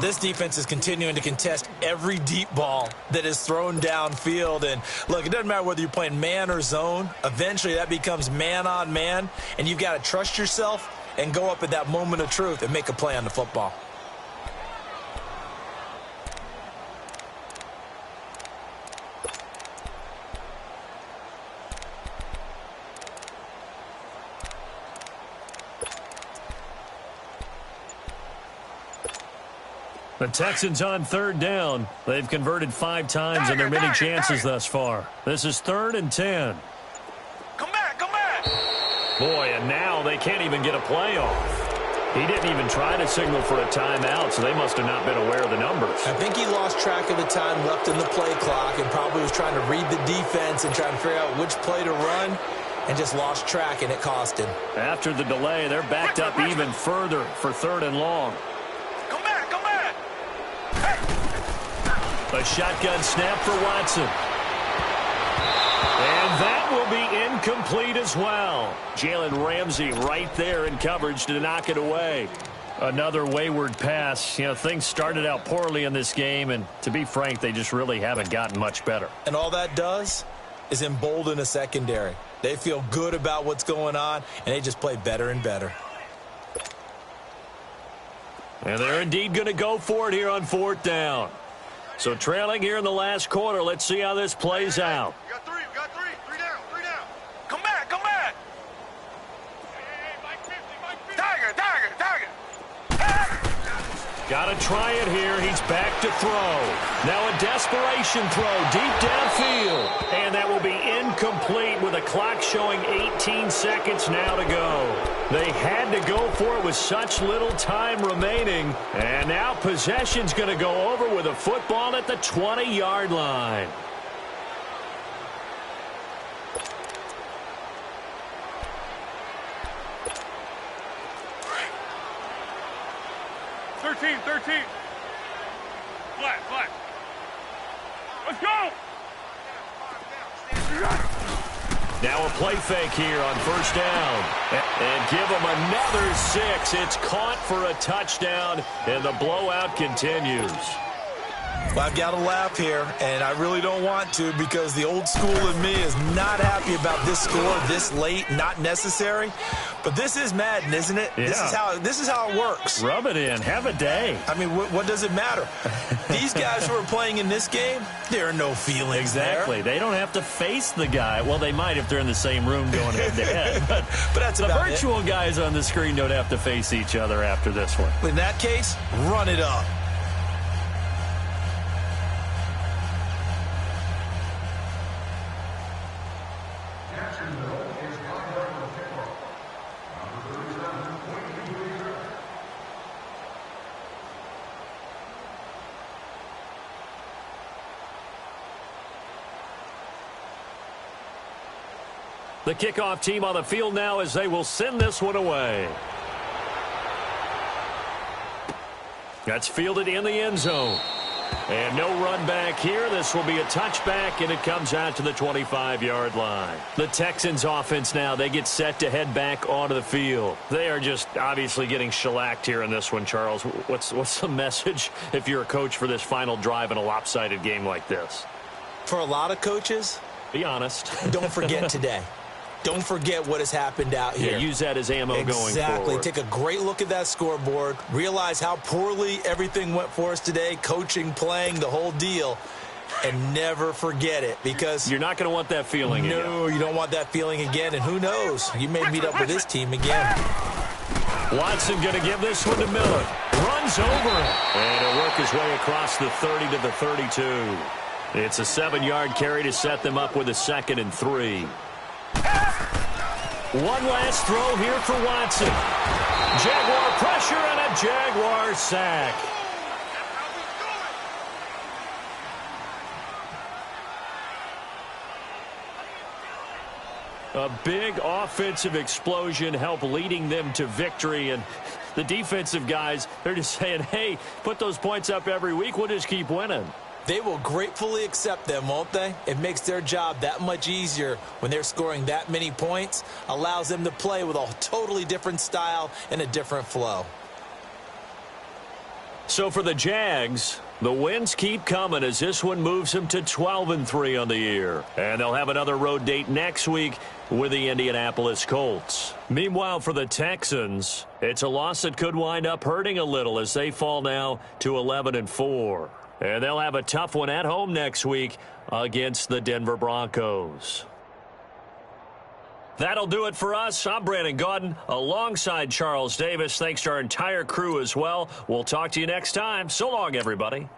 C: This defense is continuing to contest every deep ball that is thrown downfield. And, look, it doesn't matter whether you're playing man or zone. Eventually that becomes man on man, and you've got to trust yourself and go up at that moment of truth and make a play on the football.
A: The Texans on 3rd down. They've converted 5 times in their many chances thus far. This is 3rd and 10.
B: Come back.
A: Boy, and now they can't even get a play off. He didn't even try to signal for a timeout, so they must have not been aware of the numbers.
C: I think he lost track of the time left in the play clock and probably was trying to read the defense and trying to figure out which play to run and just lost track, and it cost him.
A: After the delay, they're backed up even further for 3rd and long.
B: Come back.
A: A shotgun snap for Watson. And that will be incomplete as well. Jalen Ramsey right there in coverage to knock it away. Another wayward pass. You know, things started out poorly in this game, and to be frank, they just really haven't gotten much better.
C: And all that does is embolden a secondary. They feel good about what's going on, and they just play better and better.
A: And they're indeed going to go for it here on 4th down. So trailing here in the last quarter, let's see how this plays out.
B: We got three. Three down. Come back. Hey, Mike 50. Tiger.
A: Got to try it here. He's back to throw. Now a desperation throw deep downfield. And that will be incomplete with a clock showing 18 seconds now to go. They had to go for it with such little time remaining. And now possession's going to go over with a football at the 20-yard line.
D: 13. Flat. Let's go!
A: Now a play fake here on first down. And give them another 6. It's caught for a touchdown, and the blowout continues.
C: Well, I've got to laugh here, and I really don't want to because the old school in me is not happy about this score this late, not necessary. But this is Madden, isn't it?
A: Yeah.
C: This is how it works.
A: Rub it in. Have a day.
C: I mean, what does it matter? These guys who are playing in this game, there are no feelings
A: Exactly.
C: there.
A: They don't have to face the guy. Well, they might if they're in the same room going head-to-head. But
C: that's
A: the
C: about
A: virtual guys on the screen don't have to face each other after this one.
C: In that case, run it up.
A: The kickoff team on the field now as they will send this one away. That's fielded in the end zone. And no run back here. This will be a touchback, and it comes out to the 25-yard line. The Texans offense now, they get set to head back onto the field. They are just obviously getting shellacked here in this one, Charles. What's the message if you're a coach for this final drive in a lopsided game like this?
C: For a lot of coaches,
A: be honest.
C: Don't forget today. Don't forget what has happened out here.
A: Yeah, use that as ammo going forward.
C: Exactly. Take a great look at that scoreboard. Realize how poorly everything went for us today. Coaching, playing, the whole deal. And never forget it because...
A: You're not going to want that feeling again.
C: No, you don't want that feeling again. And who knows? You may meet up with this team again.
A: Watson going to give this one to Miller. Runs over it. And he'll work his way across the 30 to the 32. It's a 7-yard carry to set them up with a 2nd and 3. One last throw here for Watson. Jaguar pressure and a Jaguar sack. A big offensive explosion helped leading them to victory. And the defensive guys, they're just saying, hey, put those points up every week. We'll just keep winning.
C: They will gratefully accept them, won't they? It makes their job that much easier when they're scoring that many points. Allows them to play with a totally different style and a different flow.
A: So for the Jags, the wins keep coming as this one moves them to 12-3 on the year. And they'll have another road date next week with the Indianapolis Colts. Meanwhile, for the Texans, it's a loss that could wind up hurting a little as they fall now to 11-4. And they'll have a tough one at home next week against the Denver Broncos. That'll do it for us. I'm Brandon Gaudin alongside Charles Davis. Thanks to our entire crew as well. We'll talk to you next time. So long, everybody.